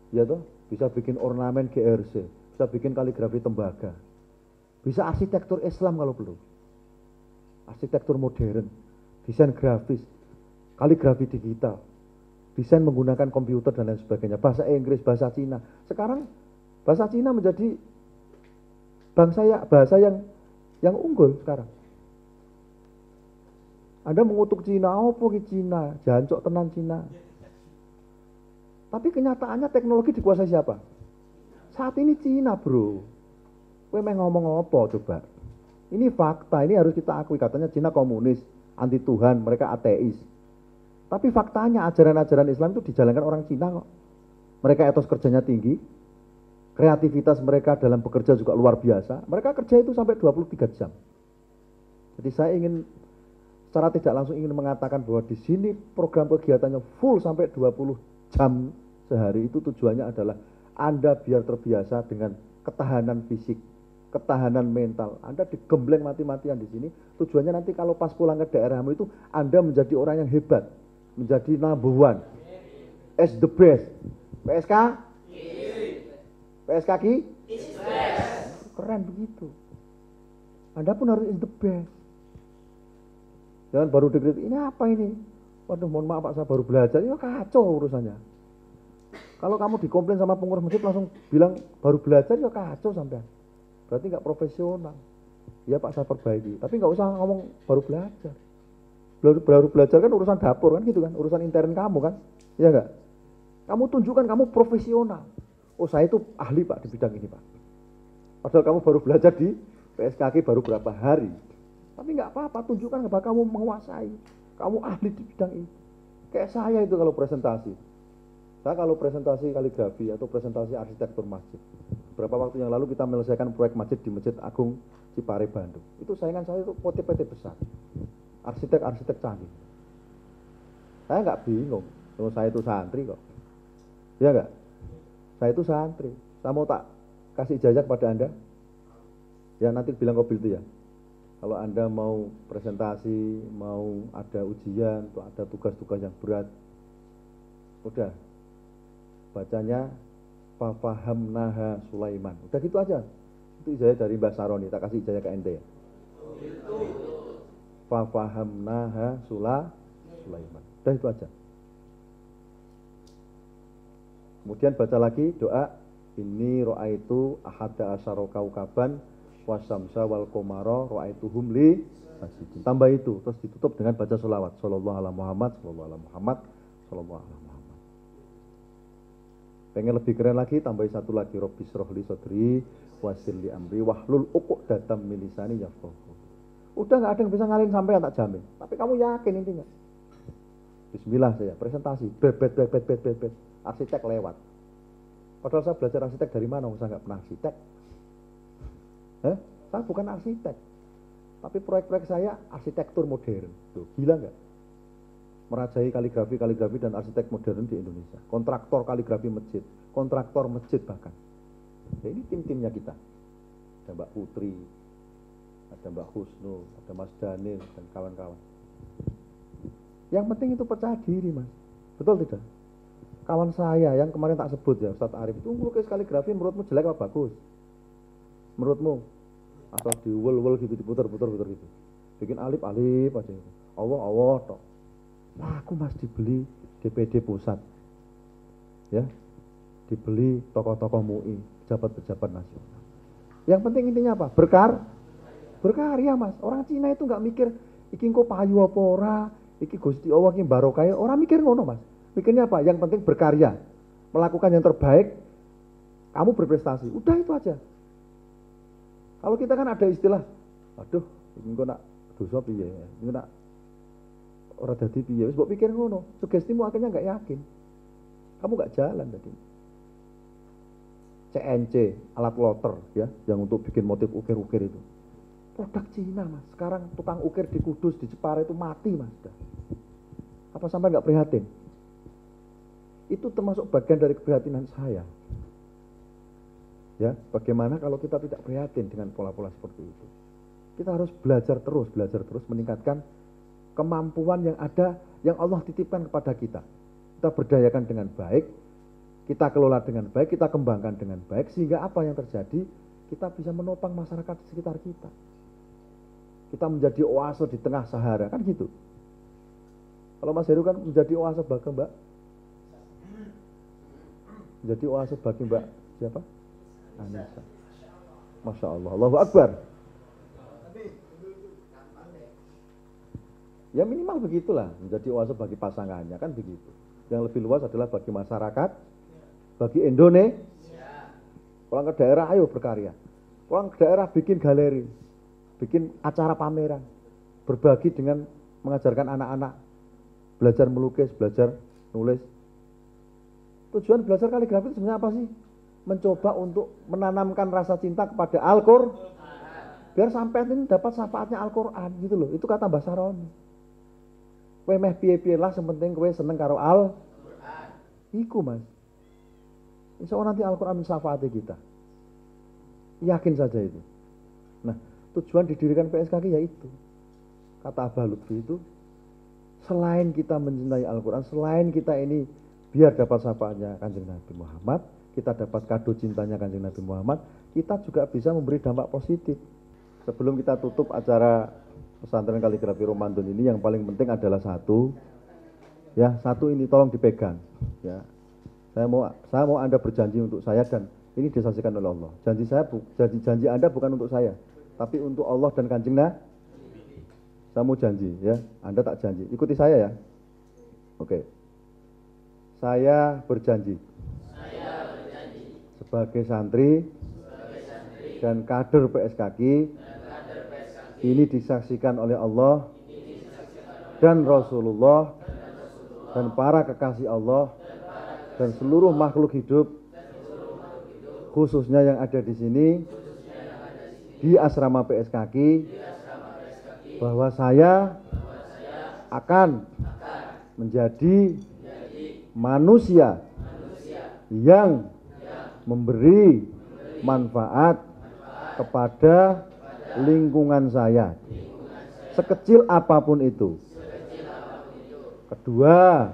ya toh, bisa bikin ornamen GRC, bisa bikin kaligrafi tembaga, bisa arsitektur Islam kalau perlu, arsitektur modern, desain grafis, kaligrafi digital, desain menggunakan komputer dan lain sebagainya, bahasa Inggris, bahasa Cina. Sekarang bahasa Cina menjadi bahasa yang unggul sekarang. Anda mengutuk Cina, apa ki Cina, jancok tenan Cina. Tapi kenyataannya teknologi dikuasai siapa? Saat ini Cina, bro. Kowe meh ngomong apa coba? Ini fakta, ini harus kita akui. Katanya Cina komunis, anti Tuhan, mereka ateis. Tapi faktanya ajaran-ajaran Islam itu dijalankan orang Cina kok. Mereka etos kerjanya tinggi, kreativitas mereka dalam bekerja juga luar biasa. Mereka kerja itu sampai 23 jam. Jadi saya ingin secara tidak langsung ingin mengatakan bahwa di sini program kegiatannya full sampai 20 jam sehari. Itu tujuannya adalah Anda biar terbiasa dengan ketahanan fisik, ketahanan mental. Anda digembleng mati-matian di sini. Tujuannya nanti kalau pas pulang ke daerahmu itu Anda menjadi orang yang hebat, menjadi number one, as the best. PSK? PSK Ki? Keren begitu. Anda pun harus is the best. Jangan baru dekret, ini apa ini? Waduh mohon maaf Pak, saya baru belajar. Ya kacau urusannya. Kalau kamu dikomplain sama pengurus masjid langsung bilang baru belajar, ya kacau sampai. Berarti nggak profesional. Ya Pak saya perbaiki. Tapi nggak usah ngomong baru belajar. Baru belajar kan urusan dapur kan gitu kan. Urusan intern kamu kan. Iya nggak? Kamu tunjukkan kamu profesional. Oh saya itu ahli Pak di bidang ini Pak. Padahal kamu baru belajar di PSKK baru berapa hari. Tapi nggak apa-apa, tunjukkan bahwa kamu menguasai, kamu ahli di bidang ini. Kayak saya itu kalau presentasi. Saya kalau presentasi kaligrafi atau presentasi arsitektur masjid. Beberapa waktu yang lalu kita menyelesaikan proyek masjid di Masjid Agung Cipare Bandung. Itu saingan saya itu PT-PT besar. Arsitek-arsitek canggih. Saya nggak bingung, kalau saya itu santri kok. Ya nggak? Saya itu santri. Saya mau tak kasih ijazah kepada Anda? Ya nanti bilang kobil itu ya. Kalau Anda mau presentasi, mau ada ujian, atau ada tugas-tugas yang berat, udah bacanya Fafahamnaha Sulaiman. Udah gitu aja. Itu ijazah dari Mbak Saroni, tak kasih ijazah ke ente ya. Fafahamnaha Sulaiman. Udah itu aja. Kemudian baca lagi doa, inni ra'aitu ahada asyara kaukaban wasamsa wal qamara ra'aituhum li masjidin. Tambah itu, terus ditutup dengan baca sholawat. Sallallahu ala Muhammad, sallallahu ala Muhammad, sallallahu ala Muhammad. Pengen lebih keren lagi, tambahin satu lagi. Rabbi shrahli sadri wassir li amri wahlul uqdatam min lisani yafqahu. Udah nggak ada yang bisa ngalahin sampean tak jamin. Tapi kamu yakin intinya. Bismillah saya presentasi, bebet. Arsitek lewat. Padahal saya belajar arsitek dari mana? Saya nggak pernah arsitek. Saya bukan arsitek, tapi proyek-proyek saya arsitektur modern. Tuh, gila nggak? Merajai kaligrafi dan arsitek modern di Indonesia. Kontraktor kaligrafi masjid, kontraktor masjid bahkan. Nah, ini tim-timnya kita. Ada Mbak Putri, ada Mbak Husnul, ada Mas Daniel dan kawan-kawan. Yang penting itu percaya diri, Mas. Betul tidak? kawan saya yang kemarin tak sebut ya, Ustadz Arif, itu melukis kaligrafi menurutmu jelek apa bagus? Menurutmu? Atau diwel-wel gitu, diputar-putar gitu. Bikin alif-alif aja gitu. Allah toh. Aku mas dibeli DPD pusat. Ya. Dibeli tokoh-tokoh MUI, pejabat-pejabat nasional. Yang penting intinya apa? Berkarya mas. Orang Cina itu nggak mikir iki engko payu apa ora, iki Gusti Allah iki barokah, orang mikir ngono mas. Mikirnya apa? Yang penting berkarya, melakukan yang terbaik, kamu berprestasi. Udah itu aja. Kalau kita kan ada istilah, aduh, ini kok nak dosa piye, ini nak ora dadi piye, wis mbok pikir ngono. Sugestimu akhirnya nggak yakin. Kamu nggak jalan tadi. CNC, alat loter ya, yang untuk bikin motif ukir-ukir itu. Produk Cina mas. Sekarang tukang ukir di Kudus, di Jepara itu mati mas. Apa sampai nggak prihatin? Itu termasuk bagian dari keprihatinan saya. Ya, bagaimana kalau kita tidak prihatin dengan pola-pola seperti itu? Kita harus belajar terus meningkatkan kemampuan yang ada, yang Allah titipkan kepada kita. Kita berdayakan dengan baik, kita kelola dengan baik, kita kembangkan dengan baik, sehingga apa yang terjadi, kita bisa menopang masyarakat di sekitar kita. Kita menjadi oase di tengah Sahara, kan gitu. Kalau Mas Heru kan menjadi oase bagi Mbak, menjadi oase bagi Mbak siapa? Anissa. Masya Allah, Allahu Akbar. Ya minimal begitulah, menjadi oase bagi pasangannya, kan begitu. Yang lebih luas adalah bagi masyarakat, bagi Indonesia. Pulang ke daerah, ayo berkarya. Pulang ke daerah, bikin galeri, bikin acara pameran, berbagi dengan mengajarkan anak-anak, belajar melukis, belajar nulis. Tujuan belajar kaligrafi itu sebenarnya apa sih? Mencoba untuk menanamkan rasa cinta kepada Al-Qur'an, biar sampai ini dapat syafaatnya Al-Qur'an gitu loh. Itu kata Mbah Saroni. Kowe meh piye-piye lah, sementing kowe seneng karo Al-Qur'an. Iku mas. Insya Allah nanti Al-Qur'an mensyafaati kita. Yakin saja itu. Nah, tujuan didirikan PSKK yaitu, kata Abah Lutfi itu, selain kita mencintai Al-Quran, selain kita ini biar dapat syafaatnya Kanjeng Nabi Muhammad, kita dapat kado cintanya Kanjeng Nabi Muhammad, kita juga bisa memberi dampak positif. Sebelum kita tutup acara pesantren kaligrafi Ramadan ini, yang paling penting adalah satu ini tolong dipegang. Ya, saya mau Anda berjanji untuk saya, dan ini disaksikan oleh Allah. Janji Anda bukan untuk saya, tapi untuk Allah dan Kanjeng Nabi. Saya mau janji ya, Anda tak janji. Ikuti saya ya. Oke. Saya berjanji. Sebagai santri dan kader PSKK, ini disaksikan oleh Allah dan Rasulullah dan para kekasih Allah dan seluruh makhluk hidup, khususnya yang ada di sini di asrama PSKK, bahwa saya akan menjadi manusia yang memberi manfaat kepada lingkungan saya, sekecil apapun itu. Kedua,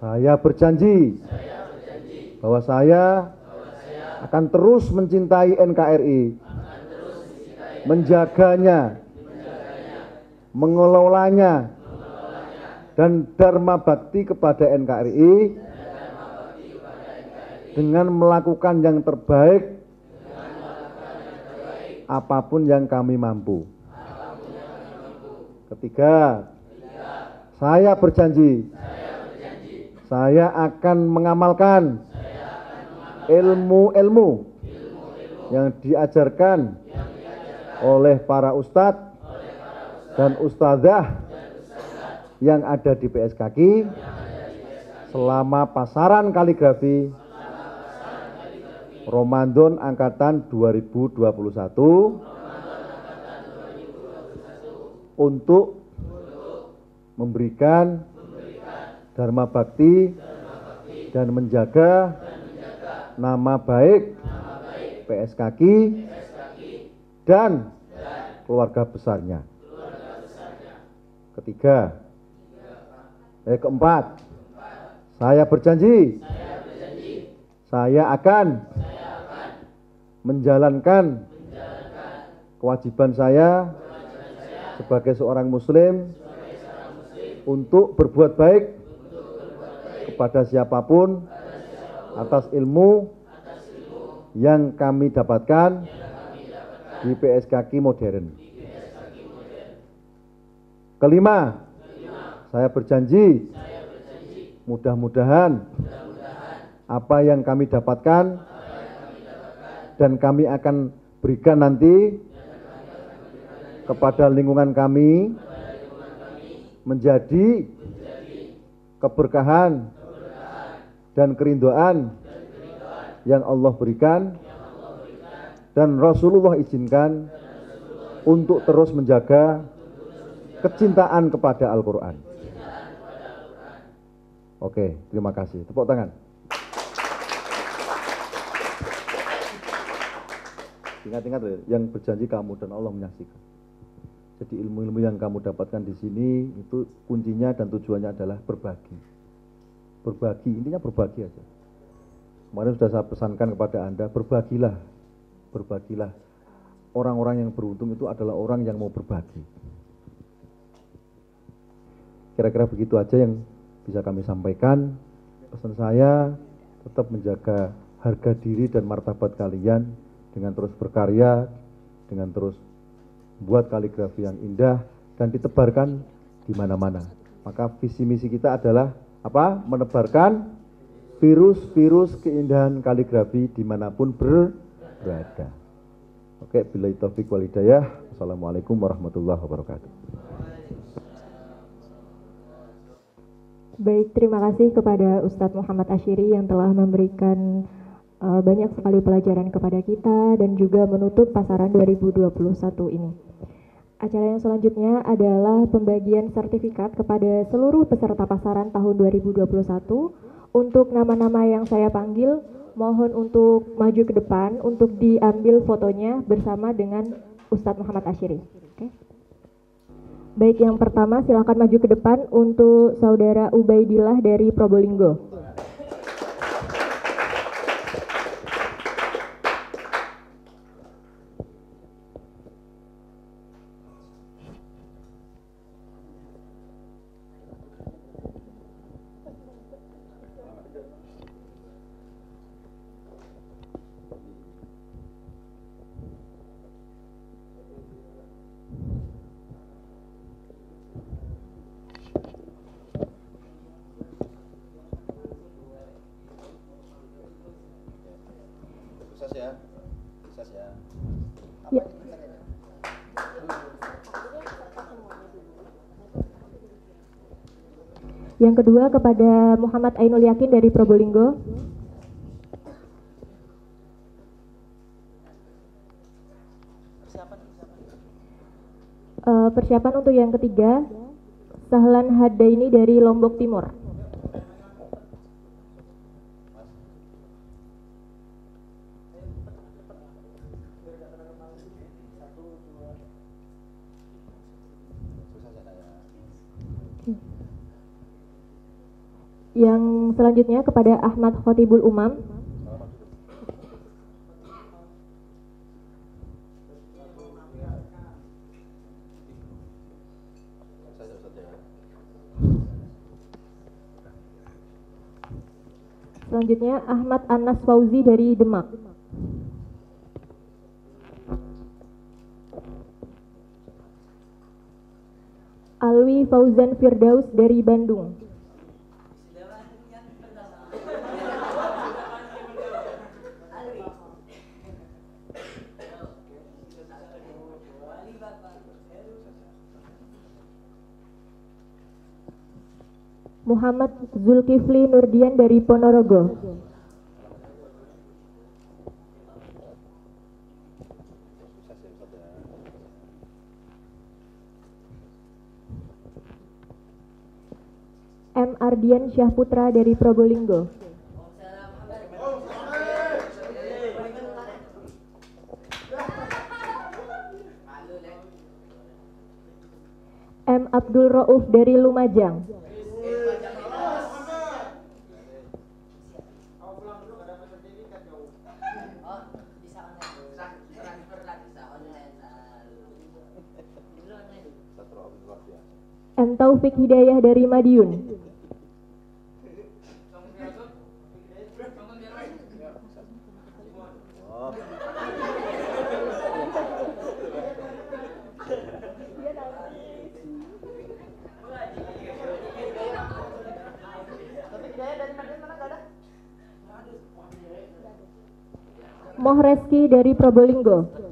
saya berjanji bahwa saya akan terus mencintai NKRI, menjaganya, mengelolanya, dan dharma bakti kepada NKRI dengan melakukan yang terbaik apapun yang kami mampu. Ketiga, saya berjanji saya akan mengamalkan ilmu-ilmu yang diajarkan oleh para ustadz dan ustadzah yang ada di PSKK selama pasaran kaligrafi Ramadan angkatan 2021 untuk memberikan dharma bakti dan menjaga nama baik PSKK dan keluarga besarnya. Keempat, Saya berjanji. Saya akan menjalankan kewajiban saya sebagai seorang muslim untuk berbuat baik kepada siapapun atas ilmu yang kami dapatkan di PSKK Modern. Kelima, saya berjanji mudah-mudahan apa yang kami dapatkan dan kami akan berikan nanti kepada lingkungan kami menjadi keberkahan dan keridhaan yang Allah berikan dan Rasulullah izinkan untuk terus menjaga kecintaan kepada Al-Quran. Oke, terima kasih. Tepuk tangan. Ingat-ingat yang berjanji kamu dan Allah menyaksikan. Jadi ilmu-ilmu yang kamu dapatkan di sini itu kuncinya dan tujuannya adalah berbagi. Berbagi, intinya berbagi aja. Kemarin sudah saya pesankan kepada Anda, berbagilah. Berbagilah. Orang-orang yang beruntung itu adalah orang yang mau berbagi. Kira-kira begitu aja yang bisa kami sampaikan. Pesan saya tetap menjaga harga diri dan martabat kalian dengan terus berkarya, dengan terus buat kaligrafi yang indah dan ditebarkan di mana-mana. Maka visi misi kita adalah apa? Menebarkan virus-virus keindahan kaligrafi dimanapun berada. Oke, billahi taufiq wal hidayah. Assalamualaikum warahmatullahi wabarakatuh. Baik, terima kasih kepada Ustadz Muhammad Asyiri yang telah memberikan banyak sekali pelajaran kepada kita dan juga menutup pasaran 2021 ini. Acara yang selanjutnya adalah pembagian sertifikat kepada seluruh peserta pasaran tahun 2021. Untuk nama-nama yang saya panggil, mohon untuk maju ke depan untuk diambil fotonya bersama dengan Ustadz Muhammad Asyiri. Oke. Baik, yang pertama silakan maju ke depan untuk Saudara Ubaidillah dari Probolinggo. Ya. Yang kedua kepada Muhammad Ainul Yakin dari Probolinggo. Persiapan untuk yang ketiga, Sahlan Hadaini dari Lombok Timur. Yang selanjutnya kepada Ahmad Khotibul Umam. Selanjutnya Ahmad Anas Fauzi dari Demak. Alwi Fauzan Firdaus dari Bandung. Muhammad Zulkifli Nurdian dari Ponorogo. M. Ardian Syahputra dari Probolinggo. M. Abdul Rauf dari Lumajang. M. Taufik Hidayah dari Madiun. Moh Reski dari Probolinggo.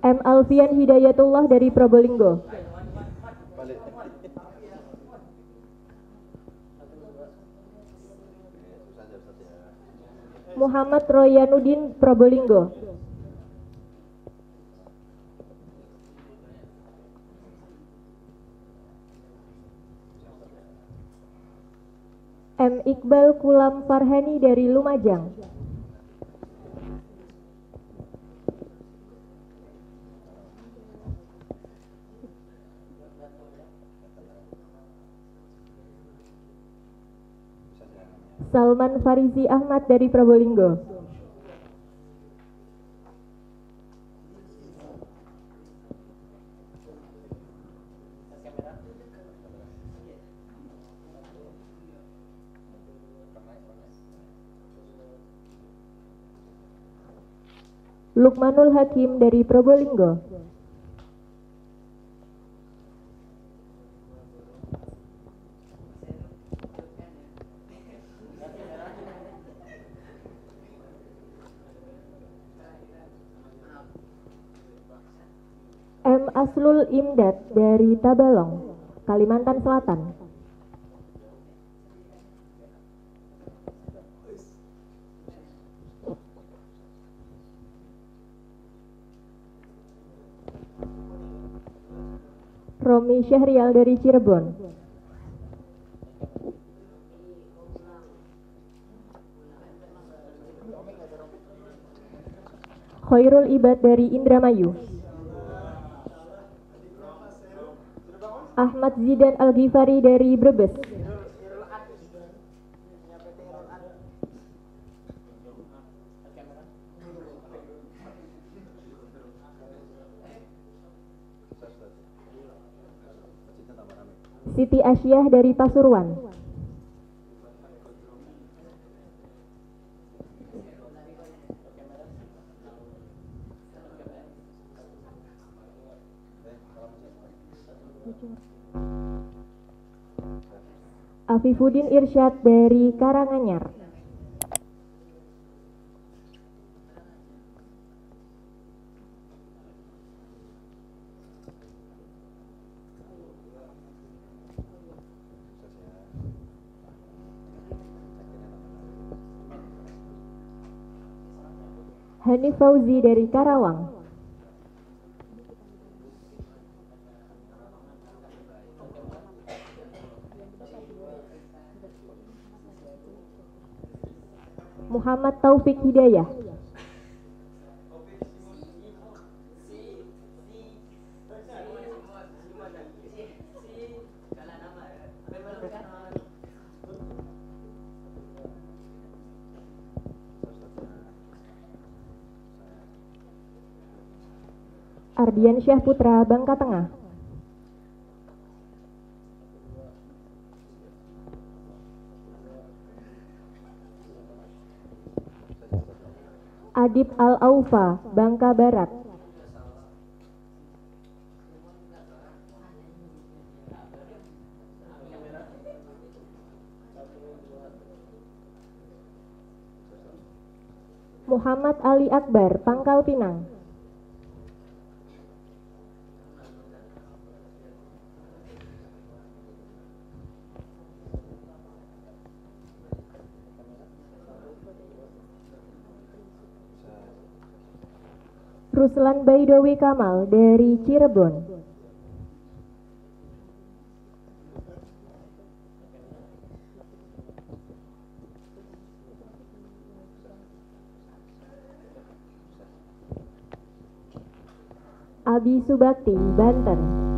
M. Alfian Hidayatullah dari Probolinggo. Muhammad Royanuddin Probolinggo. M. Iqbal Kulam Farhani dari Lumajang. Salman Farizi Ahmad dari Probolinggo. Lukmanul Hakim dari Probolinggo. M. Aslul Imdad dari Tabalong, Kalimantan Selatan. Romi Syahrial dari Cirebon. Khairul Ibad dari Indramayu. Ahmad Zidan Al-Ghifari dari Brebes. Siti Asyah dari Pasuruan. Afifuddin Irsyad dari Karanganyar. Hanif Fauzi dari Karawang. Muhammad Taufik Hidayah. Ardian Syah Putra, Bangka Tengah. Adib Al-Aufa, Bangka Barat. Muhammad Ali Akbar, Pangkal Pinang. Ruslan Baidowi Kamal dari Cirebon. Abi Subakti, Banten.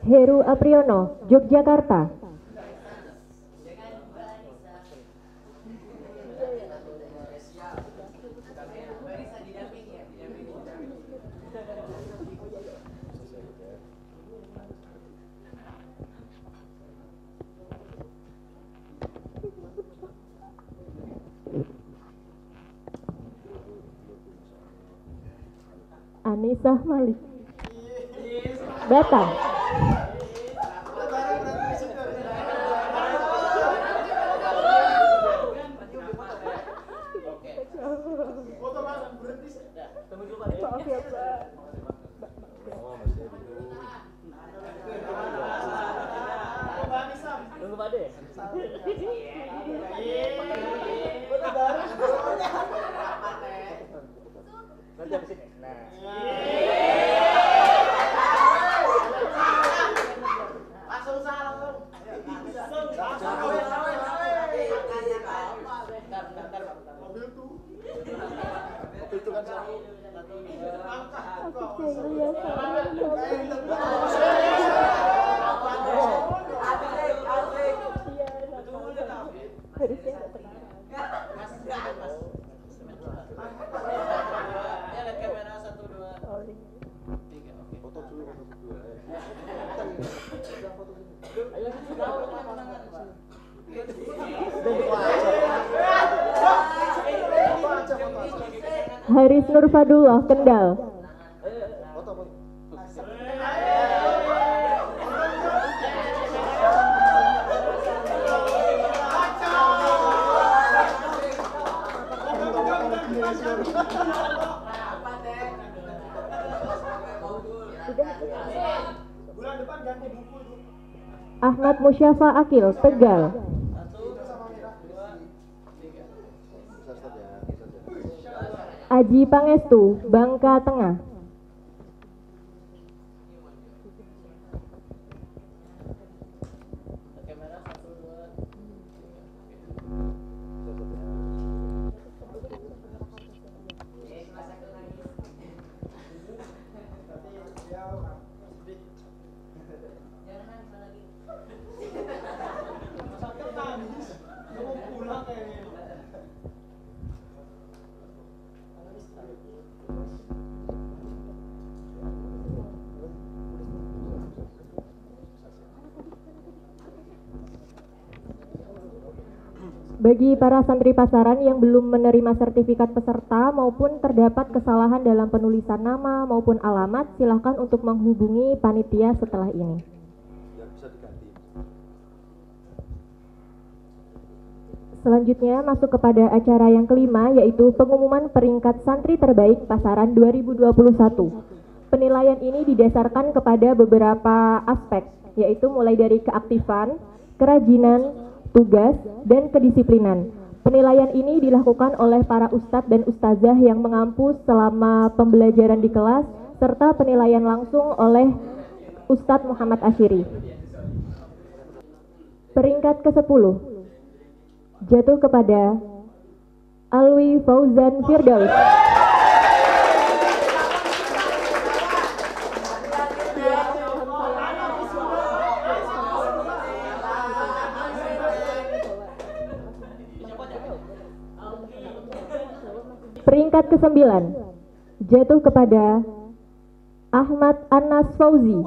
Heru Apriyono, Yogyakarta. Anissa Malik, Batam. Haris Nurfadullah, Kendal. Ahmad Musyafa Akil, Tegal. Aji Pangestu, Bangka Tengah. Bagi para santri pasaran yang belum menerima sertifikat peserta maupun terdapat kesalahan dalam penulisan nama maupun alamat, silakan untuk menghubungi panitia setelah ini. Selanjutnya masuk kepada acara yang kelima, yaitu pengumuman peringkat santri terbaik pasaran 2021. Penilaian ini didasarkan kepada beberapa aspek, yaitu mulai dari keaktifan, kerajinan, tugas, dan kedisiplinan. Penilaian ini dilakukan oleh para ustadz dan ustazah yang mengampus selama pembelajaran di kelas, serta penilaian langsung oleh Ustadz Muhammad Asyiri. Peringkat ke-10 jatuh kepada Alwi Fauzan Firdaus. Peringkat ke-9 jatuh kepada Ahmad Anas Fauzi.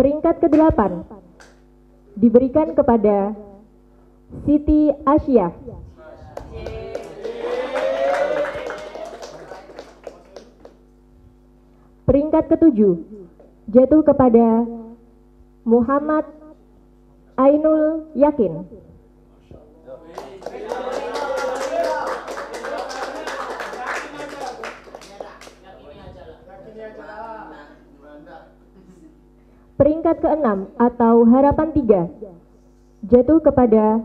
Peringkat ke-8 diberikan kepada Siti Asyah. Peringkat ke-7 jatuh kepada Muhammad Ainul Yakin. Peringkat ke-6 atau harapan 3 jatuh kepada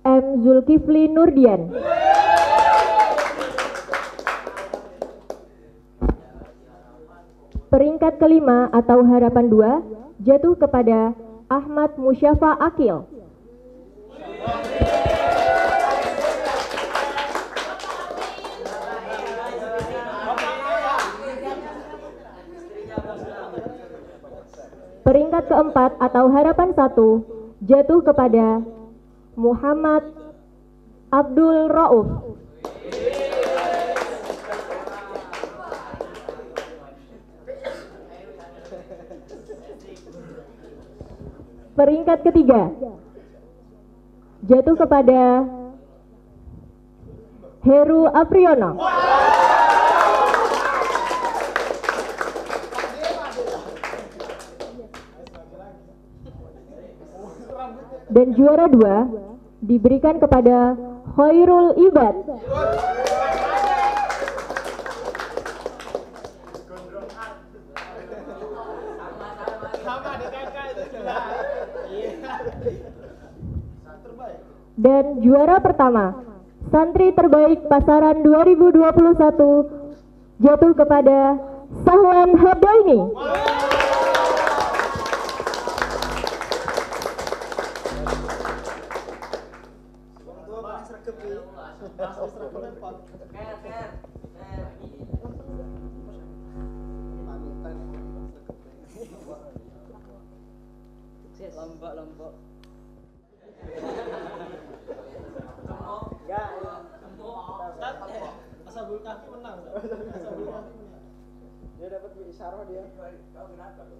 M. Zulkifli Nurdian. Peringkat ke-5 atau harapan 2 jatuh kepada Ahmad Musyafa Akil. Peringkat keempat atau harapan 1 jatuh kepada Muhammad Abdul Rauf. Peringkat ketiga jatuh kepada Heru Apriyono. Dan juara 2 diberikan kepada Khairul Ibad. Dan juara pertama, santri terbaik pasaran 2021 jatuh kepada Sahlan Habdaini. Lombok. Ashabul Kahfi menang. Dia dapat isyarah dia. Kau kenapa lu?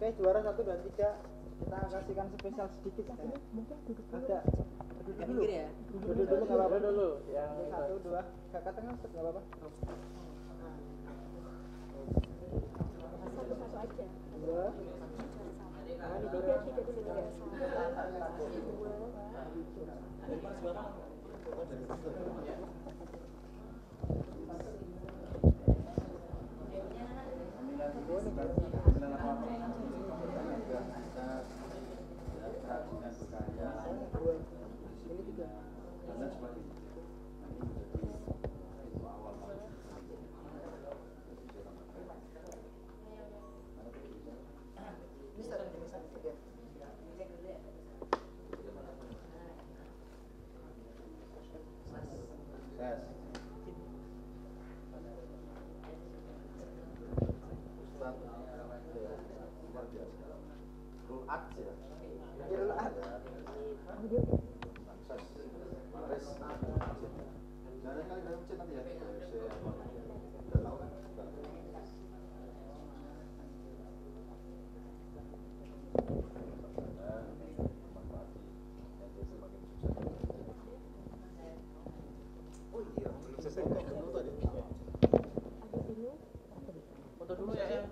Oke, juara 1 dan 3 kita kasihkan spesial sedikit. Agak duduk dulu ya. Duduk dulu enggak apa-apa dulu. Yang 1 2 kakak tengah enggak apa-apa. Satu aja. 2 foto dulu ya.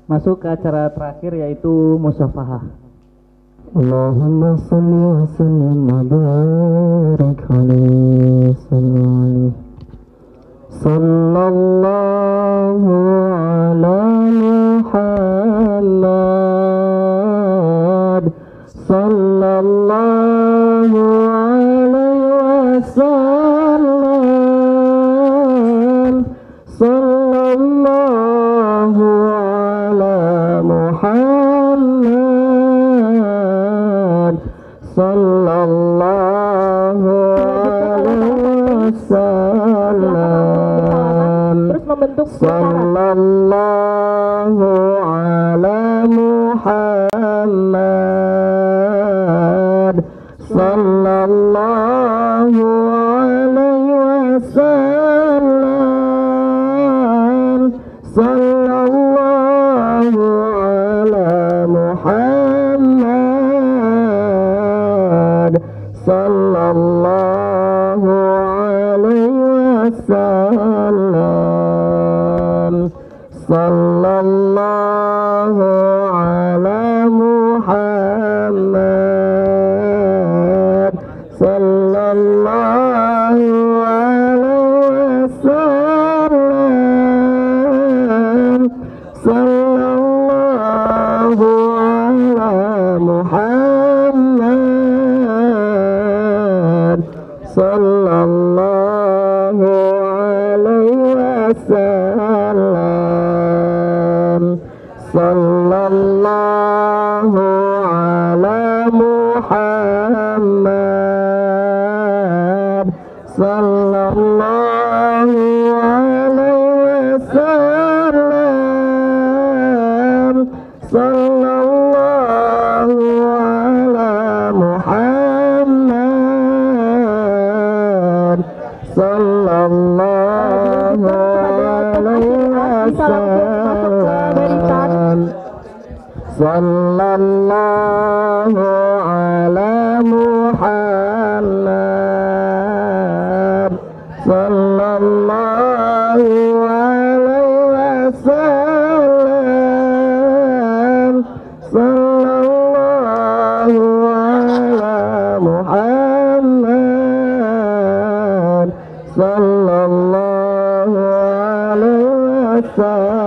Masuk ke acara terakhir yaitu musyafahah. Allahumma salli wa sallim wa barik alaihi sallallahu ala Muhammad sallallahu alaihi wasallam sallallahu ala Muhammad sallallahu alaihi wasallam terus membentuk sallallahu ala Muhammad sallallahu alaihi wasallam sallallahu ala Muhammad sallallahu Muhammad sallallahu alaihi wasallam. Sallallahu ala Muhammad sallallahu alaihi wasallam. Sallallahu ala Muhammad sallallahu alaihi wasallam. Sallallahu ala Muhammad sallallahu alaihi wasallam.